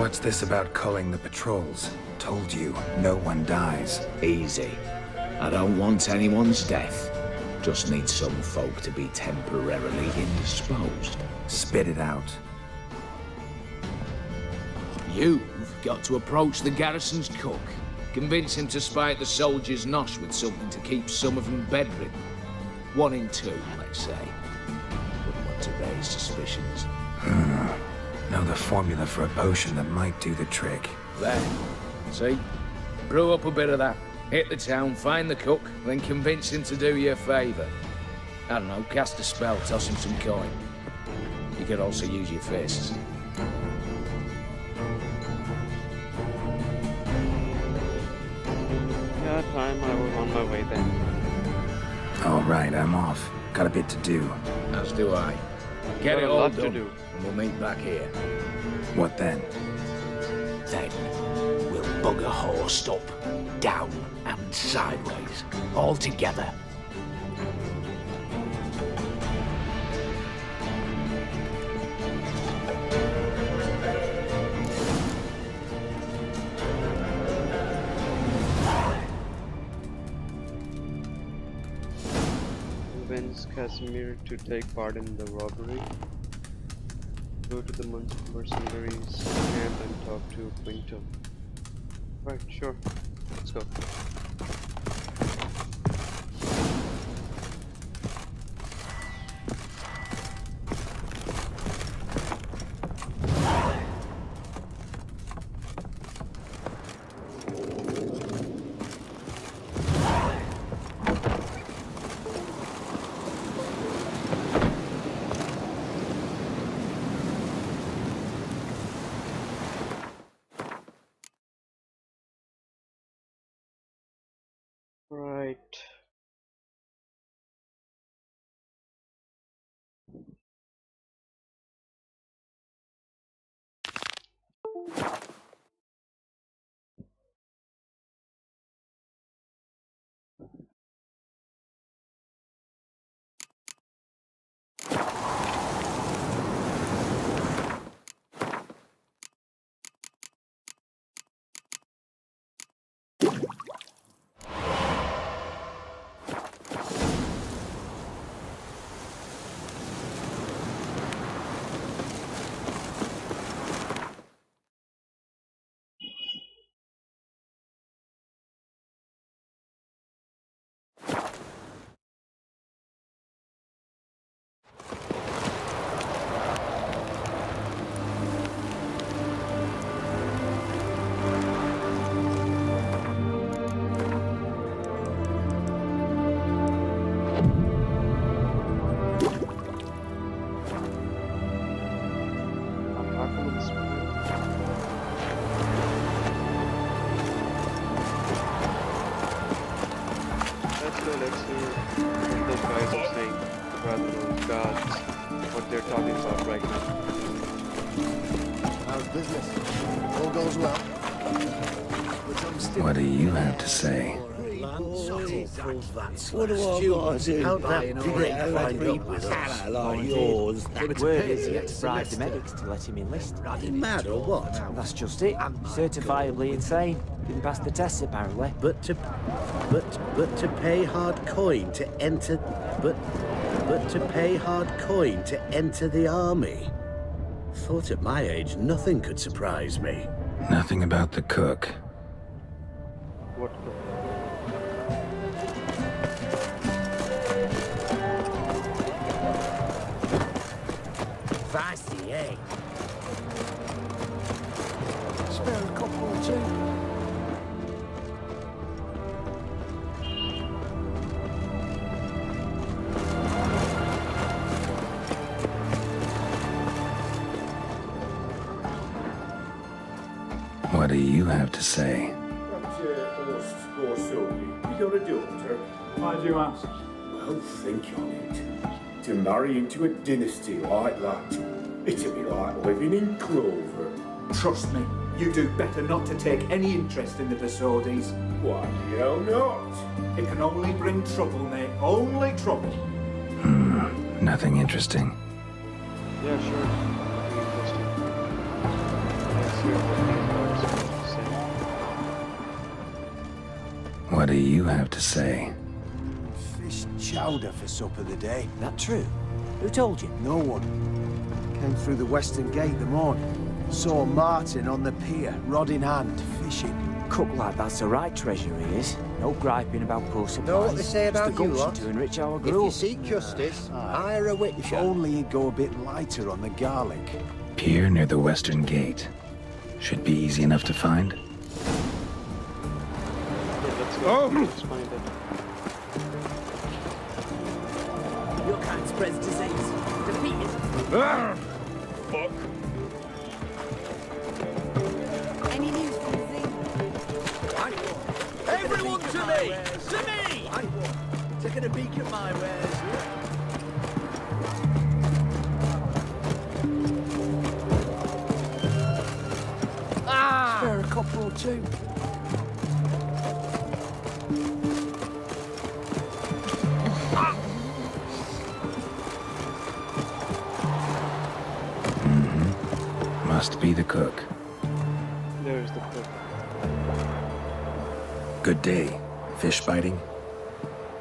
What's this about culling the patrols? Told you, no one dies. Easy. I don't want anyone's death. Just need some folk to be temporarily indisposed. Spit it out. You've got to approach the garrison's cook. Convince him to spike the soldiers' nosh with something to keep some of them bedridden. 1 in 2, let's say. Wouldn't want to raise suspicions. Know the formula for a potion that might do the trick. There. See? Brew up a bit of that. Hit the town, find the cook, then convince him to do you a favour. I don't know, cast a spell, toss him some coin. You could also use your fists. Yeah, time. I was on my way then. All right, I'm off. Got a bit to do. As do I. Get it all done, and we'll meet back here. What then? Then we'll bugger horsed up, down and sideways, all together. Convince Casimir to take part in the robbery. Go to the mercenaries camp and talk to Quinto. Right, sure. Let's go. Right. Let's see what those guys are saying, rather than gods, what they're talking about right now. How's business? All goes well. What do you have to say? What do I got to do? How'd that prick find up with us? Like yours. Word is he had to bribe the medics to let him enlist. Are you mad or what? That's just it. Certifiably insane. Didn't pass the tests apparently. But to pay hard coin to enter. But to pay hard coin to enter the army. Thought at my age nothing could surprise me. Nothing about the cook. What? Feisty, eh? Spare a couple or two. What do you have to say? You got a daughter? Why do you ask? Well, think on it. To marry into a dynasty like that, it'd be like living in clover. Trust me, you do better not to take any interest in the Besodis. Why the hell not? It can only bring trouble, mate. Only trouble. Nothing interesting. Yeah, sure. Nothing interesting. Yes. hear what NEOBUX has to say. What do you have to say? Fish chowder for supper today. That true? Who told you? No one. Came through the western gate the morning. Saw Martin on the pier, rod in hand, fishing. Cook like that's the right treasure he is. No griping about poor supplies. Know what they say about Just the you gumption lot? to enrich our If gruel. you seek justice, hire a witcher. If only he'd go a bit lighter on the garlic. Pier near the western gate. Should be easy enough to find. Yeah, let's go. Let's find it. Your kind spreads disease. Defeat it. Fuck. Any news from Everyone to me! To me! Taking a peek at my wares. Spare a copper or two. Must be the cook. There's the cook. Good day. Fish biting?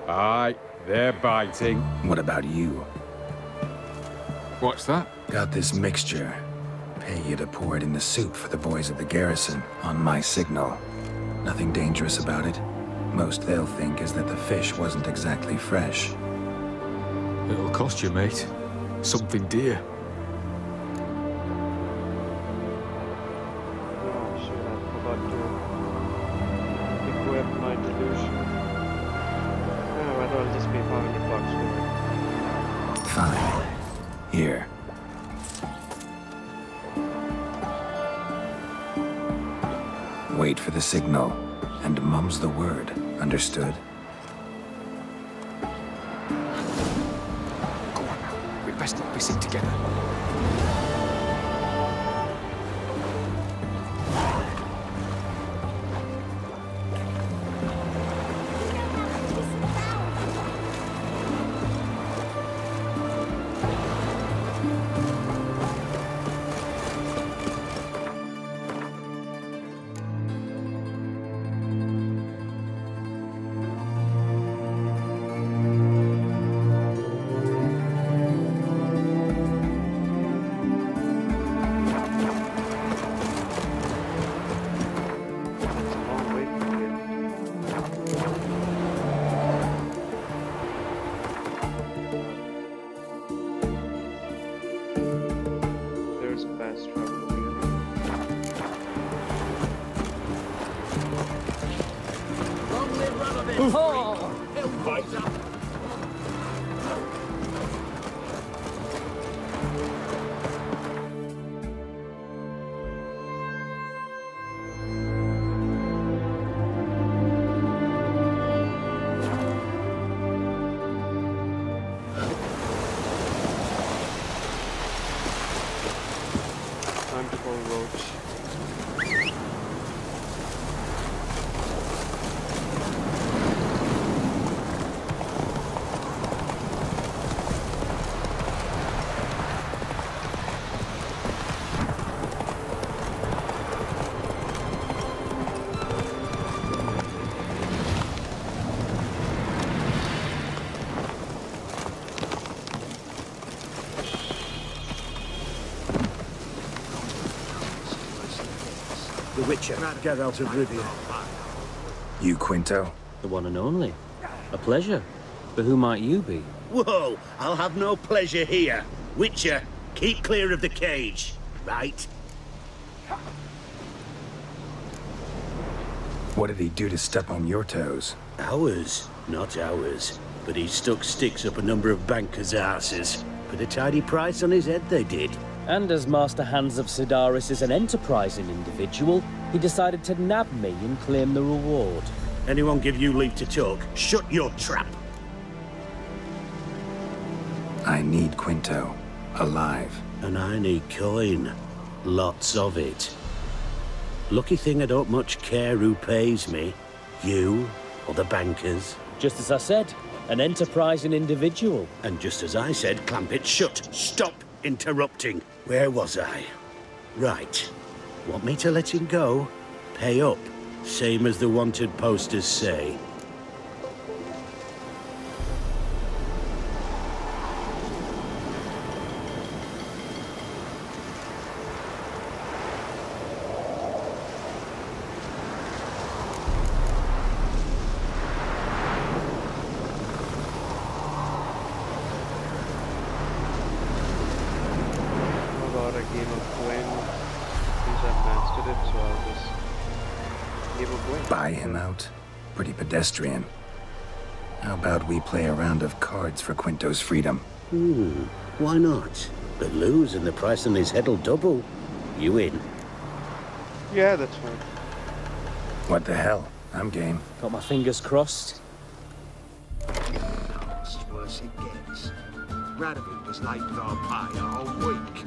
Aye, they're biting. What about you? What's that? Got this mixture. Pay you to pour it in the soup for the boys of the garrison, on my signal. Nothing dangerous about it. Most they'll think is that the fish wasn't exactly fresh. It'll cost you, mate. Something dear. Oh shit, I forgot to equip my delusion. Oh, well, I'll just pay 500 bucks for it. Fine. Here. Wait for the signal, and mum's the word. Understood? Go on now. We'd best not be seen together. There's fast travel over here. Long live Rabbit! Oh! It'll rise up! Time to go roach. The Witcher, Geralt of Rivia. You Quinto? The one and only. A pleasure. But who might you be? Whoa! I'll have no pleasure here. Witcher, keep clear of the cage, right? What did he do to step on your toes? Ours, not ours. But he stuck sticks up a number of bankers' asses. Put a tidy price on his head, they did. And as Master Hans of Sidaris is an enterprising individual, he decided to nab me and claim the reward. Anyone give you leave to talk? Shut your trap! I need Quinto. Alive. And I need coin. Lots of it. Lucky thing I don't much care who pays me. You or the bankers. Just as I said, an enterprising individual. And just as I said, clamp it shut. Stop interrupting. Where was I? Right. Want me to let him go? Pay up, same as the wanted posters say. Buy him out? Pretty pedestrian. How about we play a round of cards for Quinto's freedom? Why not? But lose and the price on his head'll double. You in? Yeah, that's fine. What the hell? I'm game. Got my fingers crossed. It's worse it gets. Radovid was late with our pay a whole week.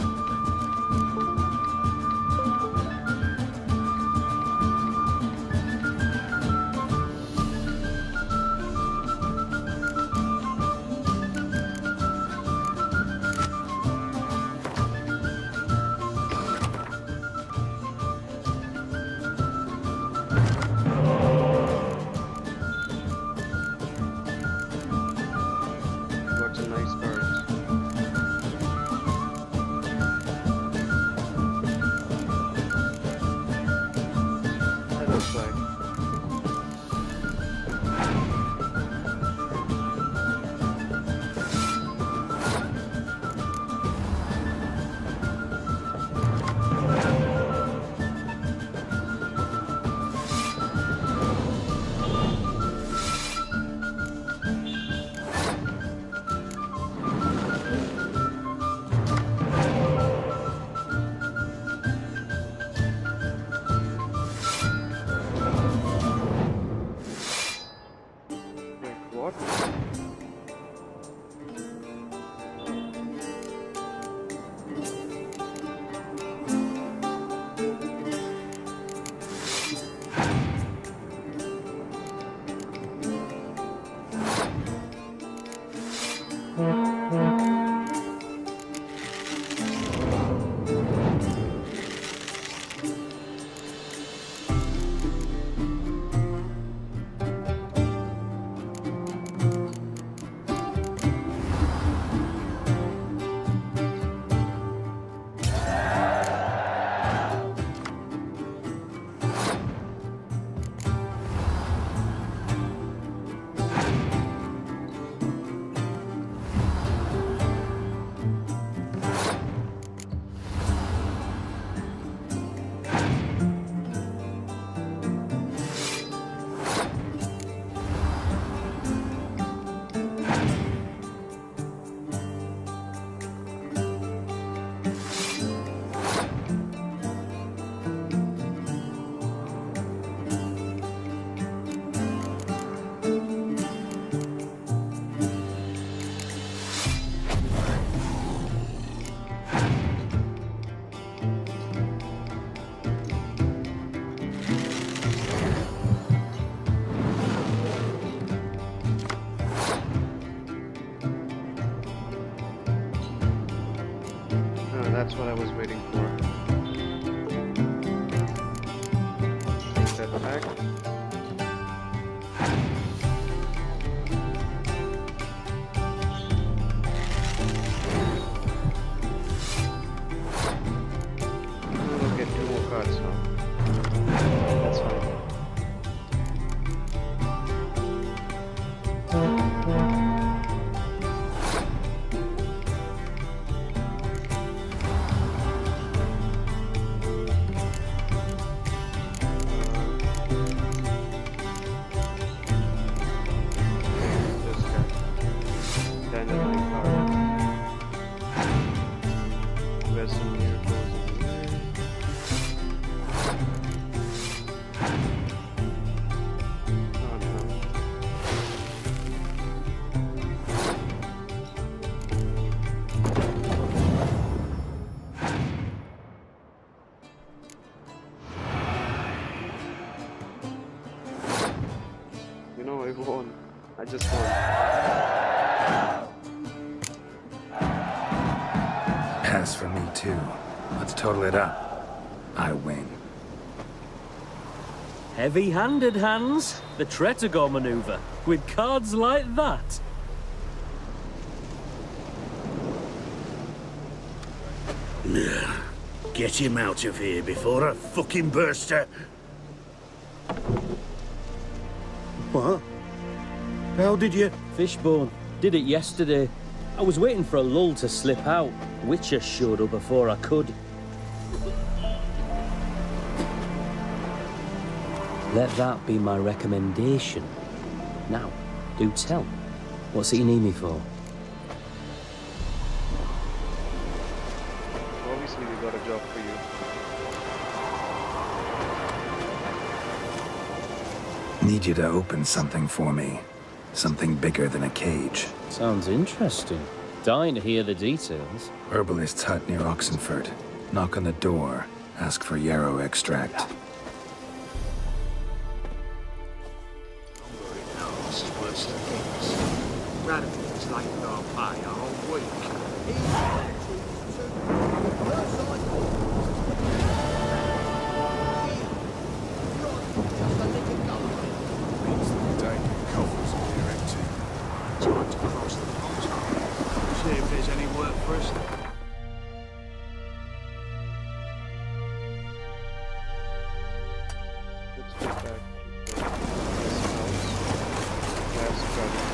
That's what I was waiting for. Take that back. We'll get 2 more cards now. That's fine. I just won. Pass for me too. Let's total it up. I win. Heavy-handed, Hans. The Tretogor maneuver. With cards like that. Get him out of here before I fucking burst it. What? How did you... Fishbone. Did it yesterday. I was waiting for a lull to slip out. Witcher showed up before I could. Let that be my recommendation. Now, do tell. What's it you need me for? Obviously, we got a job for you. Need you to open something for me. Something bigger than a cage. Sounds interesting. Dying to hear the details. Herbalist's hut near Oxenford. Knock on the door. Ask for yarrow extract. Radovic's like our pie a whole week. Time to cross the pond. See if there's any work for us. Let's get back to this house. Last project.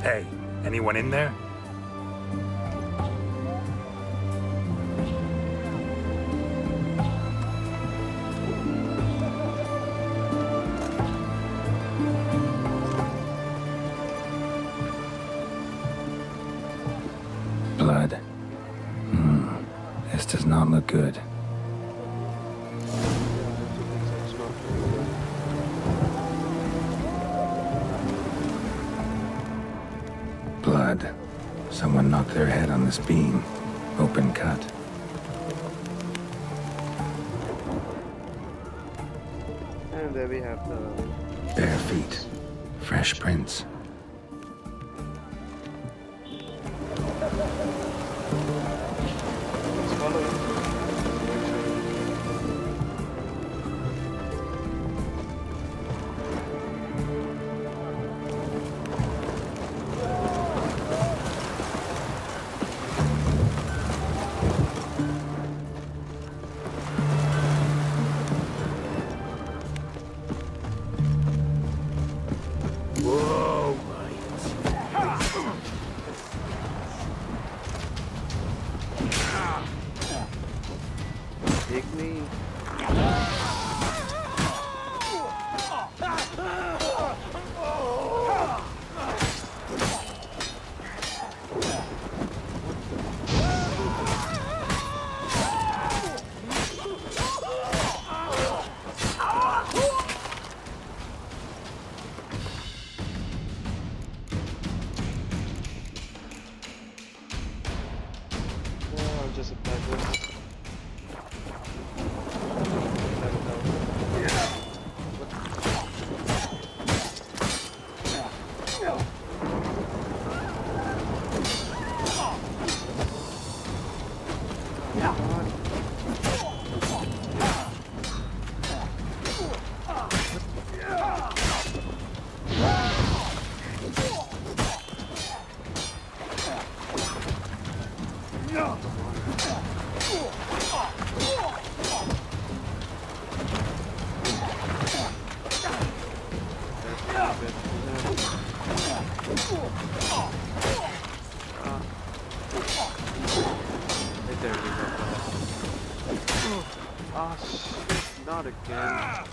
Hey, anyone in there? Blood. This does not look good. Blood. Someone knocked their head on this beam. Open cut. And there we have the... Bare feet. Fresh prints. Let's follow it. Whoa! again.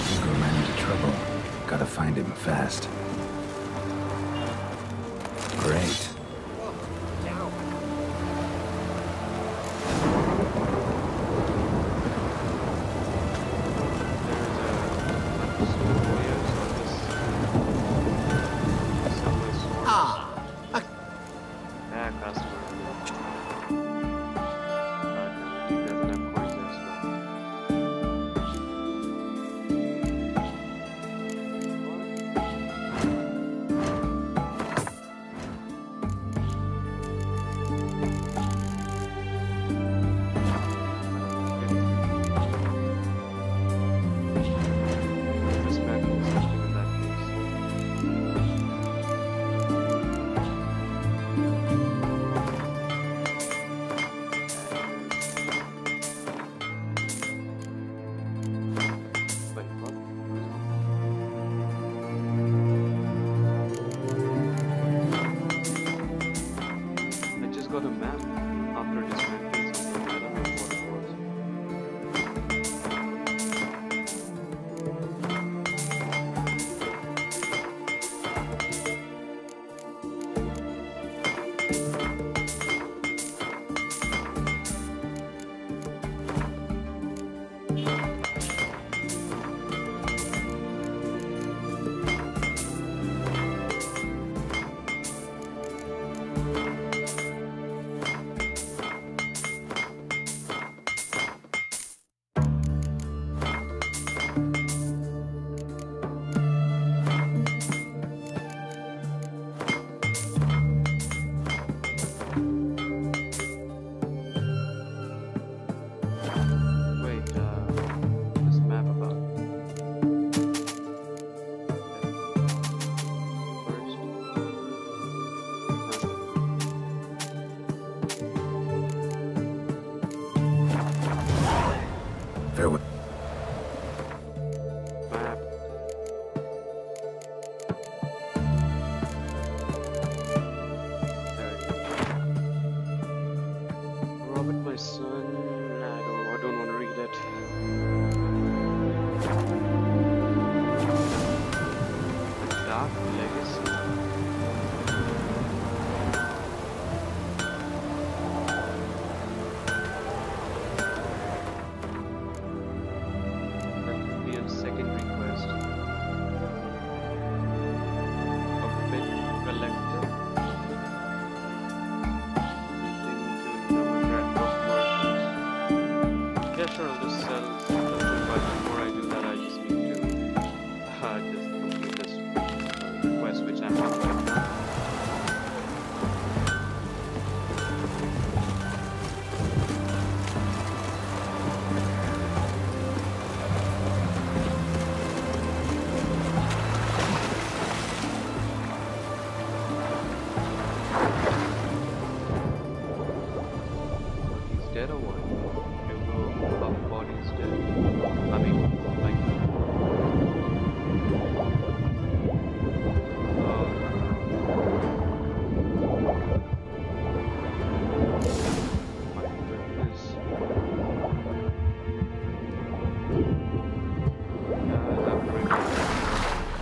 Hugo ran into trouble. Gotta find him fast. Great.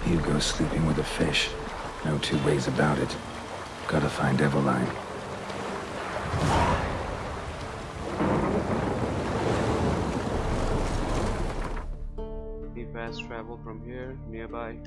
Hugo's sleeping with a fish. No two ways about it. Gotta find Eveline. We fast travel from here, nearby.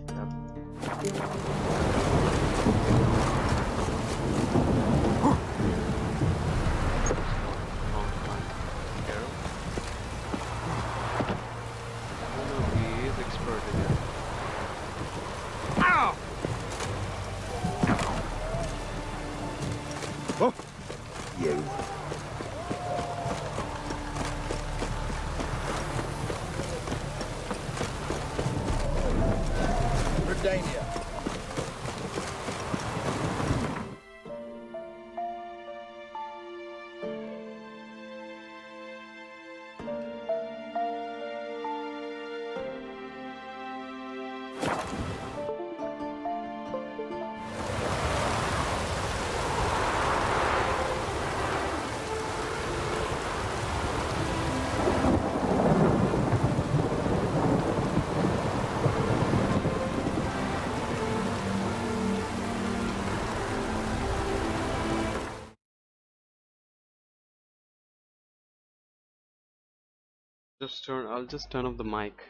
I'll just turn off the mic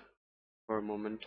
for a moment.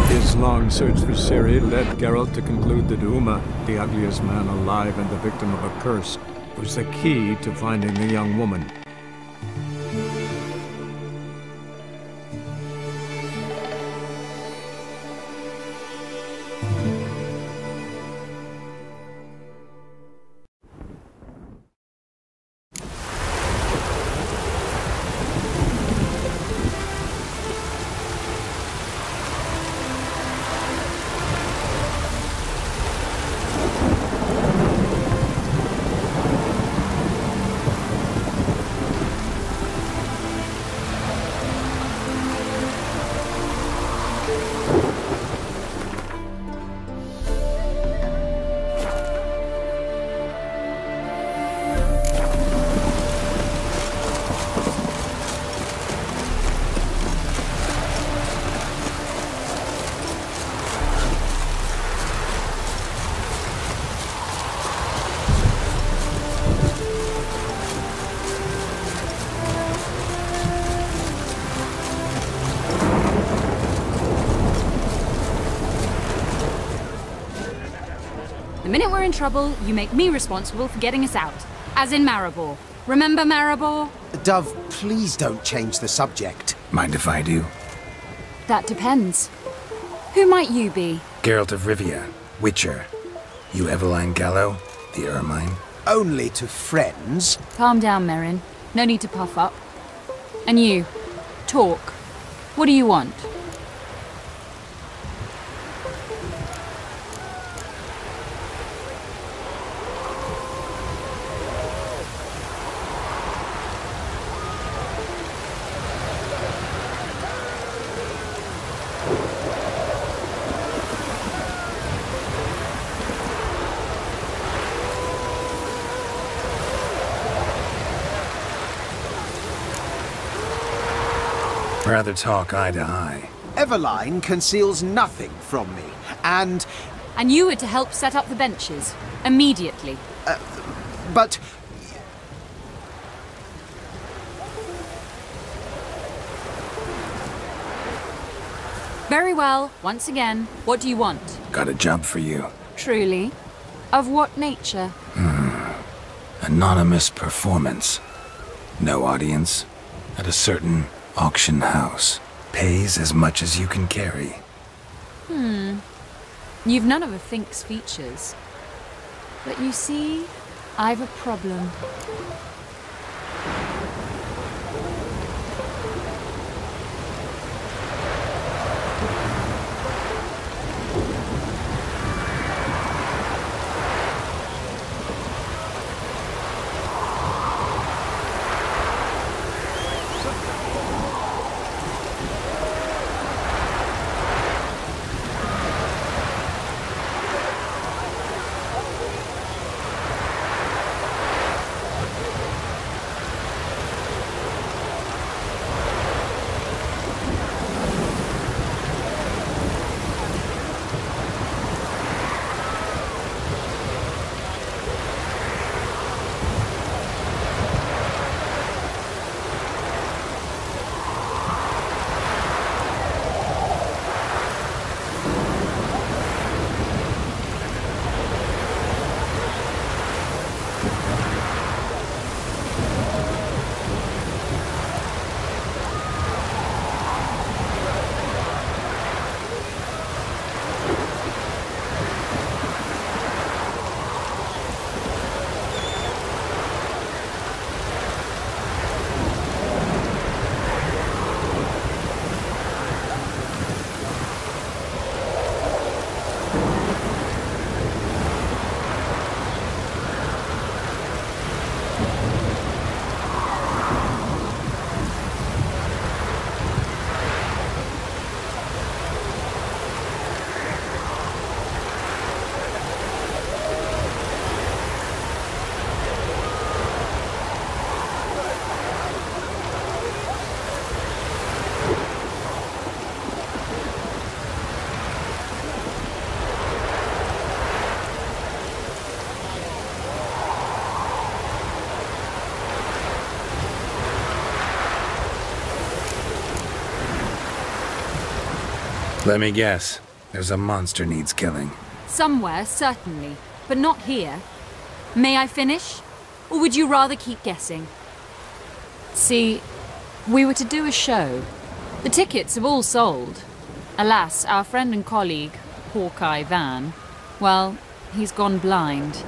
His long search for Ciri led Geralt to conclude that Uma, the ugliest man alive and the victim of a curse, was the key to finding the young woman. The minute we're in trouble, you make me responsible for getting us out. As in Maribor. Remember Maribor? Dav, Please don't change the subject. Mind if I do? That depends. Who might you be? Geralt of Rivia, Witcher. You Eveline Gallo, the Ermine? Only to friends. Calm down, Merrin. No need to puff up. And you, talk. What do you want? Rather talk eye to eye. Eveline conceals nothing from me, and... And you were to help set up the benches. Immediately. But... Very well. Once again, what do you want? Got a job for you. Truly? Of what nature? Anonymous performance. No audience. At a certain auction house. Pays as much as you can carry. You've none of a Fink's features. But you see, I've a problem. Let me guess. There's a monster needs killing. Somewhere, certainly. But not here. May I finish? Or would you rather keep guessing? See, we were to do a show. The tickets have all sold. Alas, our friend and colleague, Hawkeye Van, well, he's gone blind.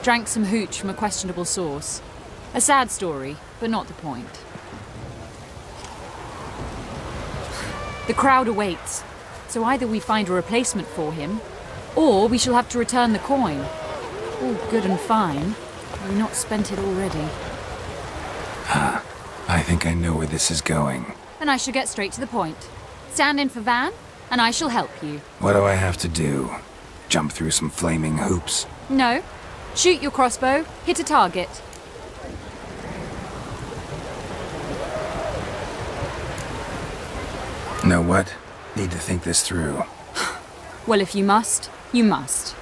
Drank some hooch from a questionable source. A sad story, but not the point. The crowd awaits. So either we find a replacement for him, or we shall have to return the coin. All good and fine. We've not spent it already. I think I know where this is going. Then I shall get straight to the point. Stand in for Van, and I shall help you. What do I have to do? Jump through some flaming hoops? No. Shoot your crossbow, hit a target. Know what? Need to think this through. Well, if you must, you must.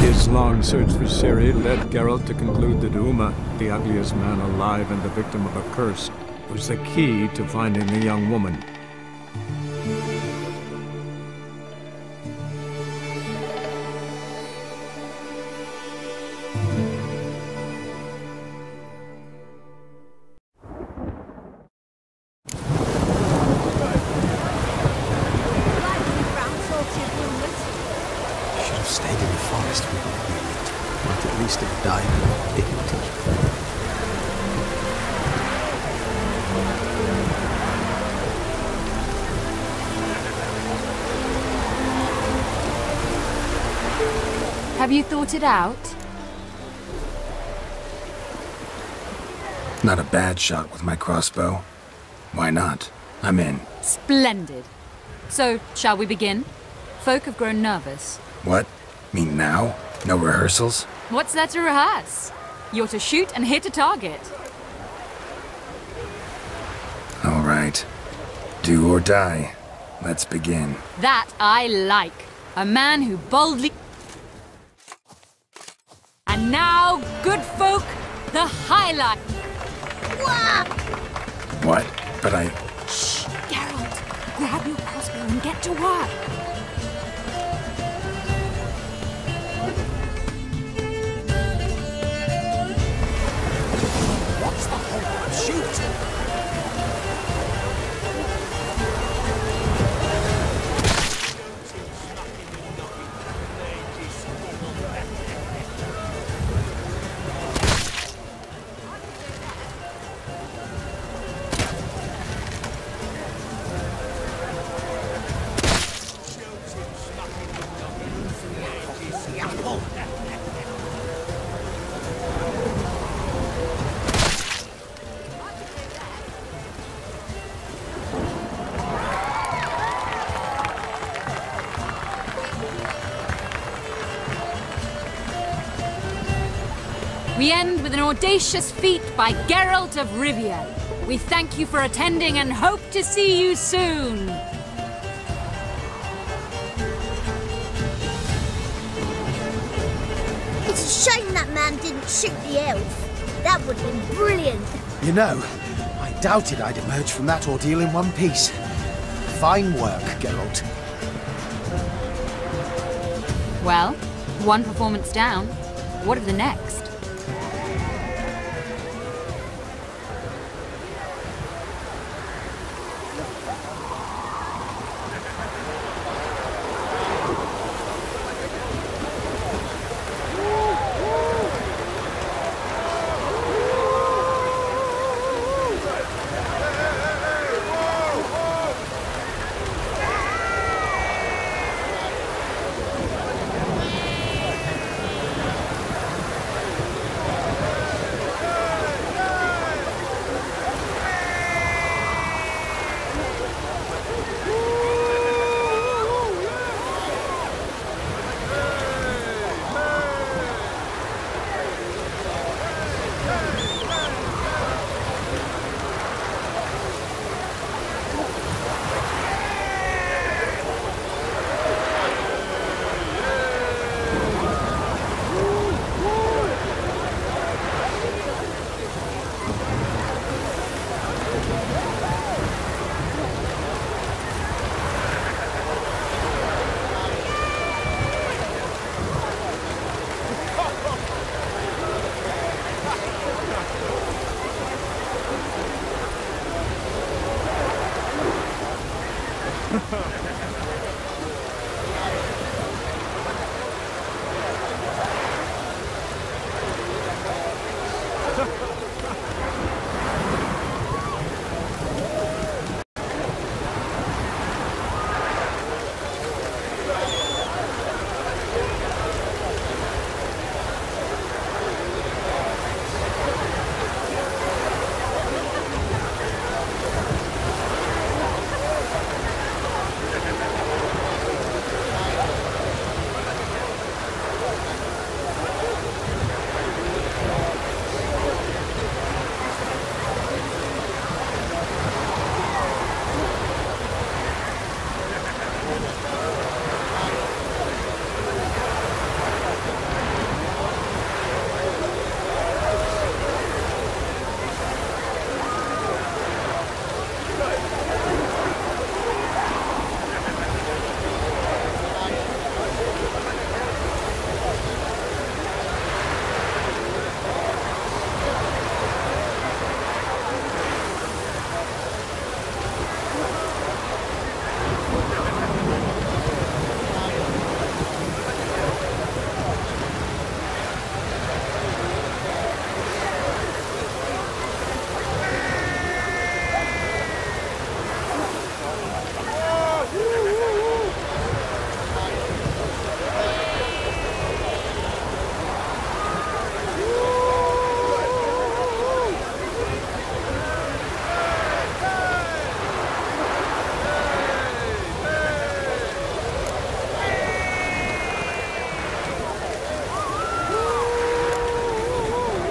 His long search for Ciri led Geralt to conclude that Uma, the ugliest man alive and the victim of a curse, was the key to finding the young woman. Have you thought it out? Not a bad shot with my crossbow. Why not? I'm in. Splendid. So, shall we begin? Folk have grown nervous. What? Mean now? No rehearsals? What's there to rehearse? You're to shoot and hit a target. All right. Do or die. Let's begin. That I like. A man who boldly... And now, good folk, the highlight. What? But I... Shh, Geralt. Grab your crossbow and get to work. What's the whole shoot? We end with an audacious feat by Geralt of Rivia. We thank you for attending and hope to see you soon. It's a shame that man didn't shoot the elf. That would have been brilliant. You know, I doubted I'd emerge from that ordeal in one piece. Fine work, Geralt. Well, one performance down. What of the next?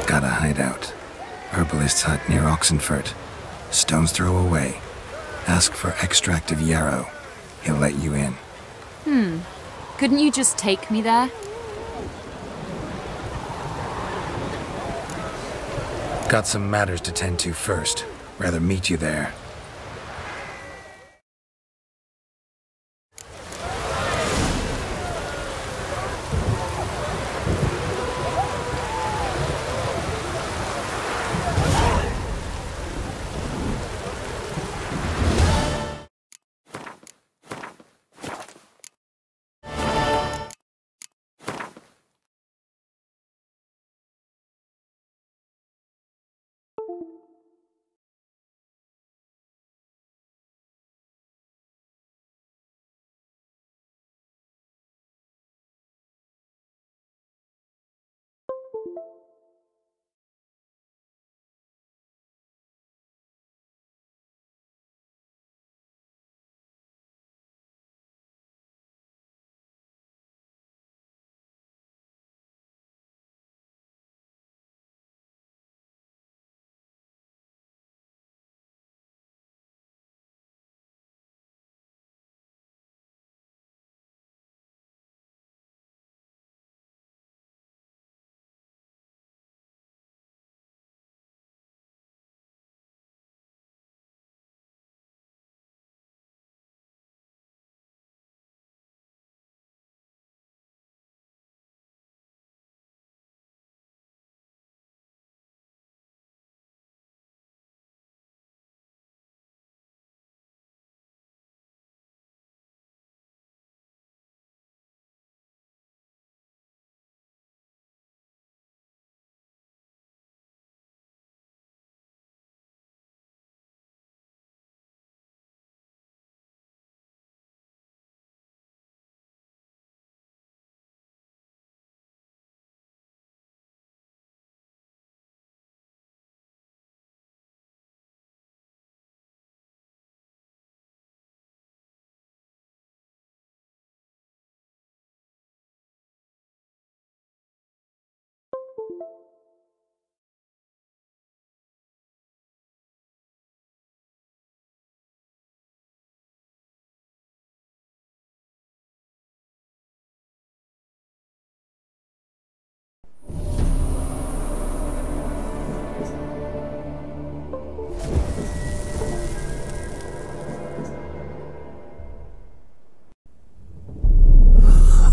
Got a hideout. Herbalist's hut near Oxenfurt. Stone's throw away. Ask for extract of yarrow. He'll let you in. Couldn't you just take me there? Got some matters to tend to first. Rather meet you there.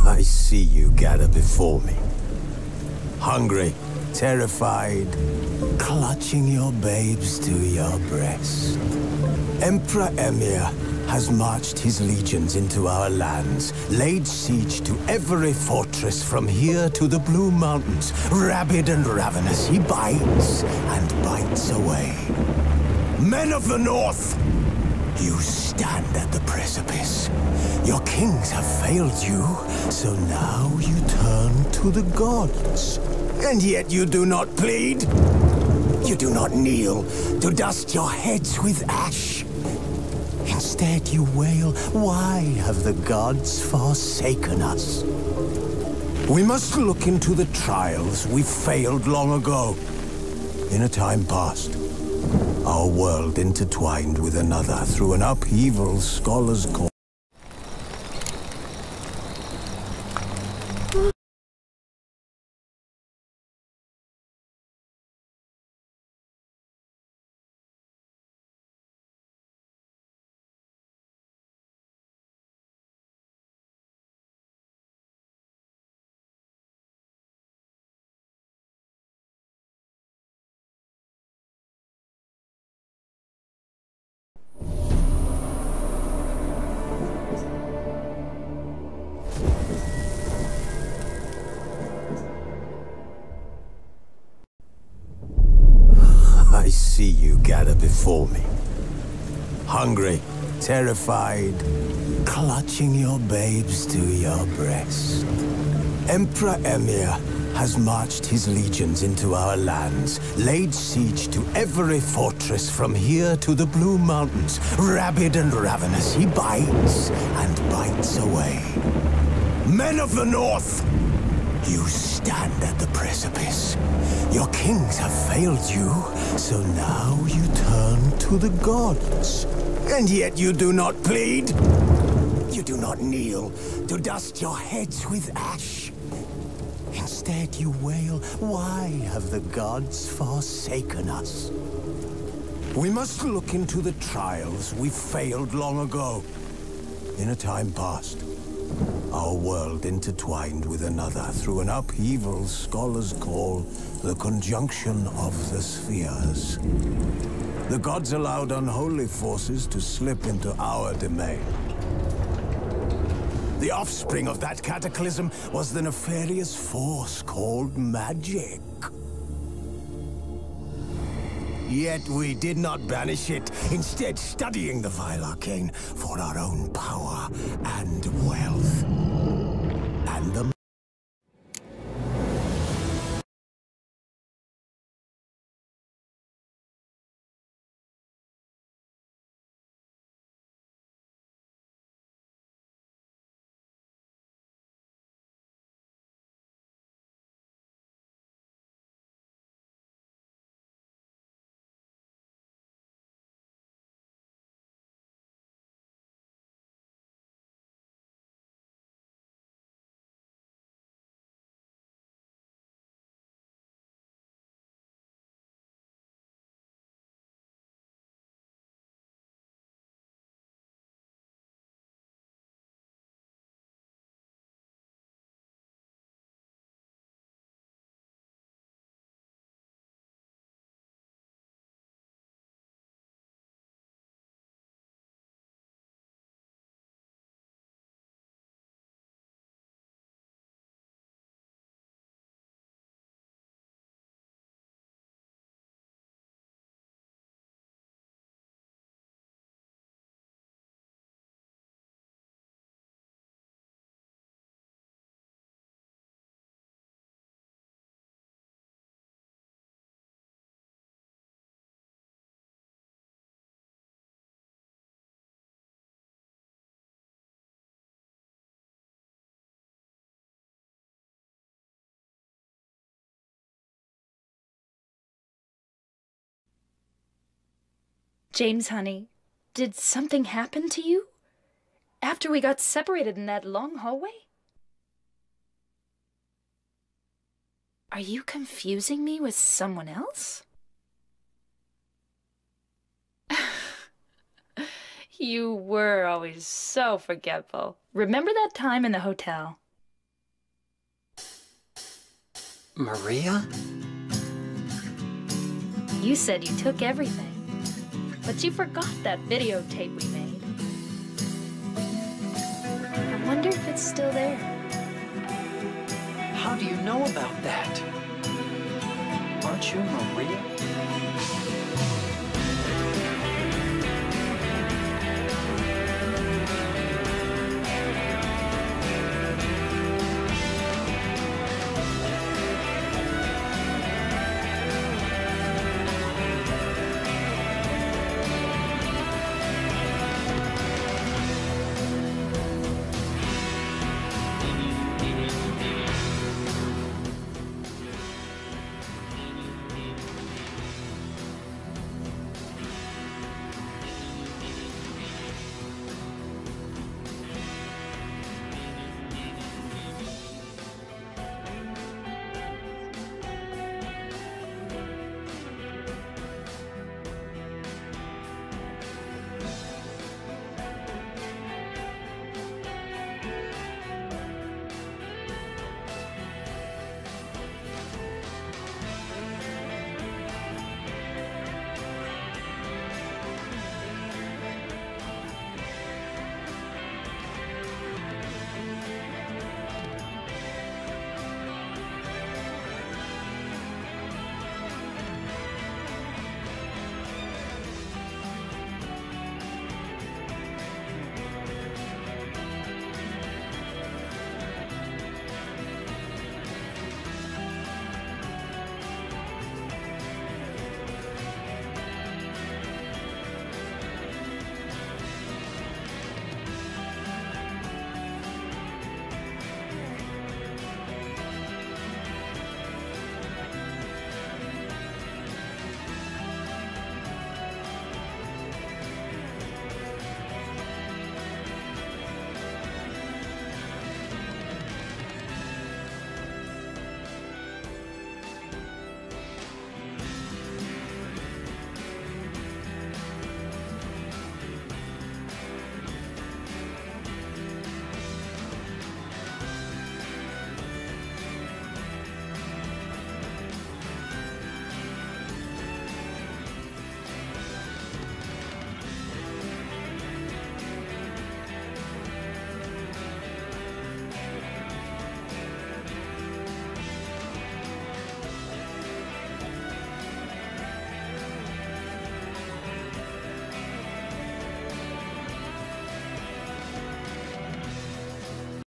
I see you gather before me. Hungry, terrified, clutching your babes to your breast. Emperor Emir has marched his legions into our lands, laid siege to every fortress from here to the Blue Mountains. Rabid and ravenous, he bites and bites away. Men of the North! You stand at the precipice. Your kings have failed you, so now you turn to the gods. And yet you do not plead. You do not kneel to dust your heads with ash. Instead you wail, why have the gods forsaken us? We must look into the trials we failed long ago. In a time past, our world intertwined with another through an upheaval scholars call before me. Hungry, terrified, clutching your babes to your breast. Emperor Emir has marched his legions into our lands, laid siege to every fortress from here to the Blue Mountains. Rabid and ravenous, he bites and bites away. Men of the North, you stand at the precipice. Your kings have failed you, so now you turn to the gods. And yet you do not plead. You do not kneel to dust your heads with ash. Instead you wail, why have the gods forsaken us? We must look into the trials we failed long ago. In a time past, our world intertwined with another through an upheaval scholars call the conjunction of the spheres. The gods allowed unholy forces to slip into our domain. The offspring of that cataclysm was the nefarious force called magic. Yet we did not banish it, instead studying the vile arcane for our own power and wealth. And the James, honey, did something happen to you? After we got separated in that long hallway? Are you confusing me with someone else? You were always so forgetful. Remember that time in the hotel? Maria? You said you took everything, but you forgot that videotape we made. I wonder if it's still there. How do you know about that? Aren't you Maria?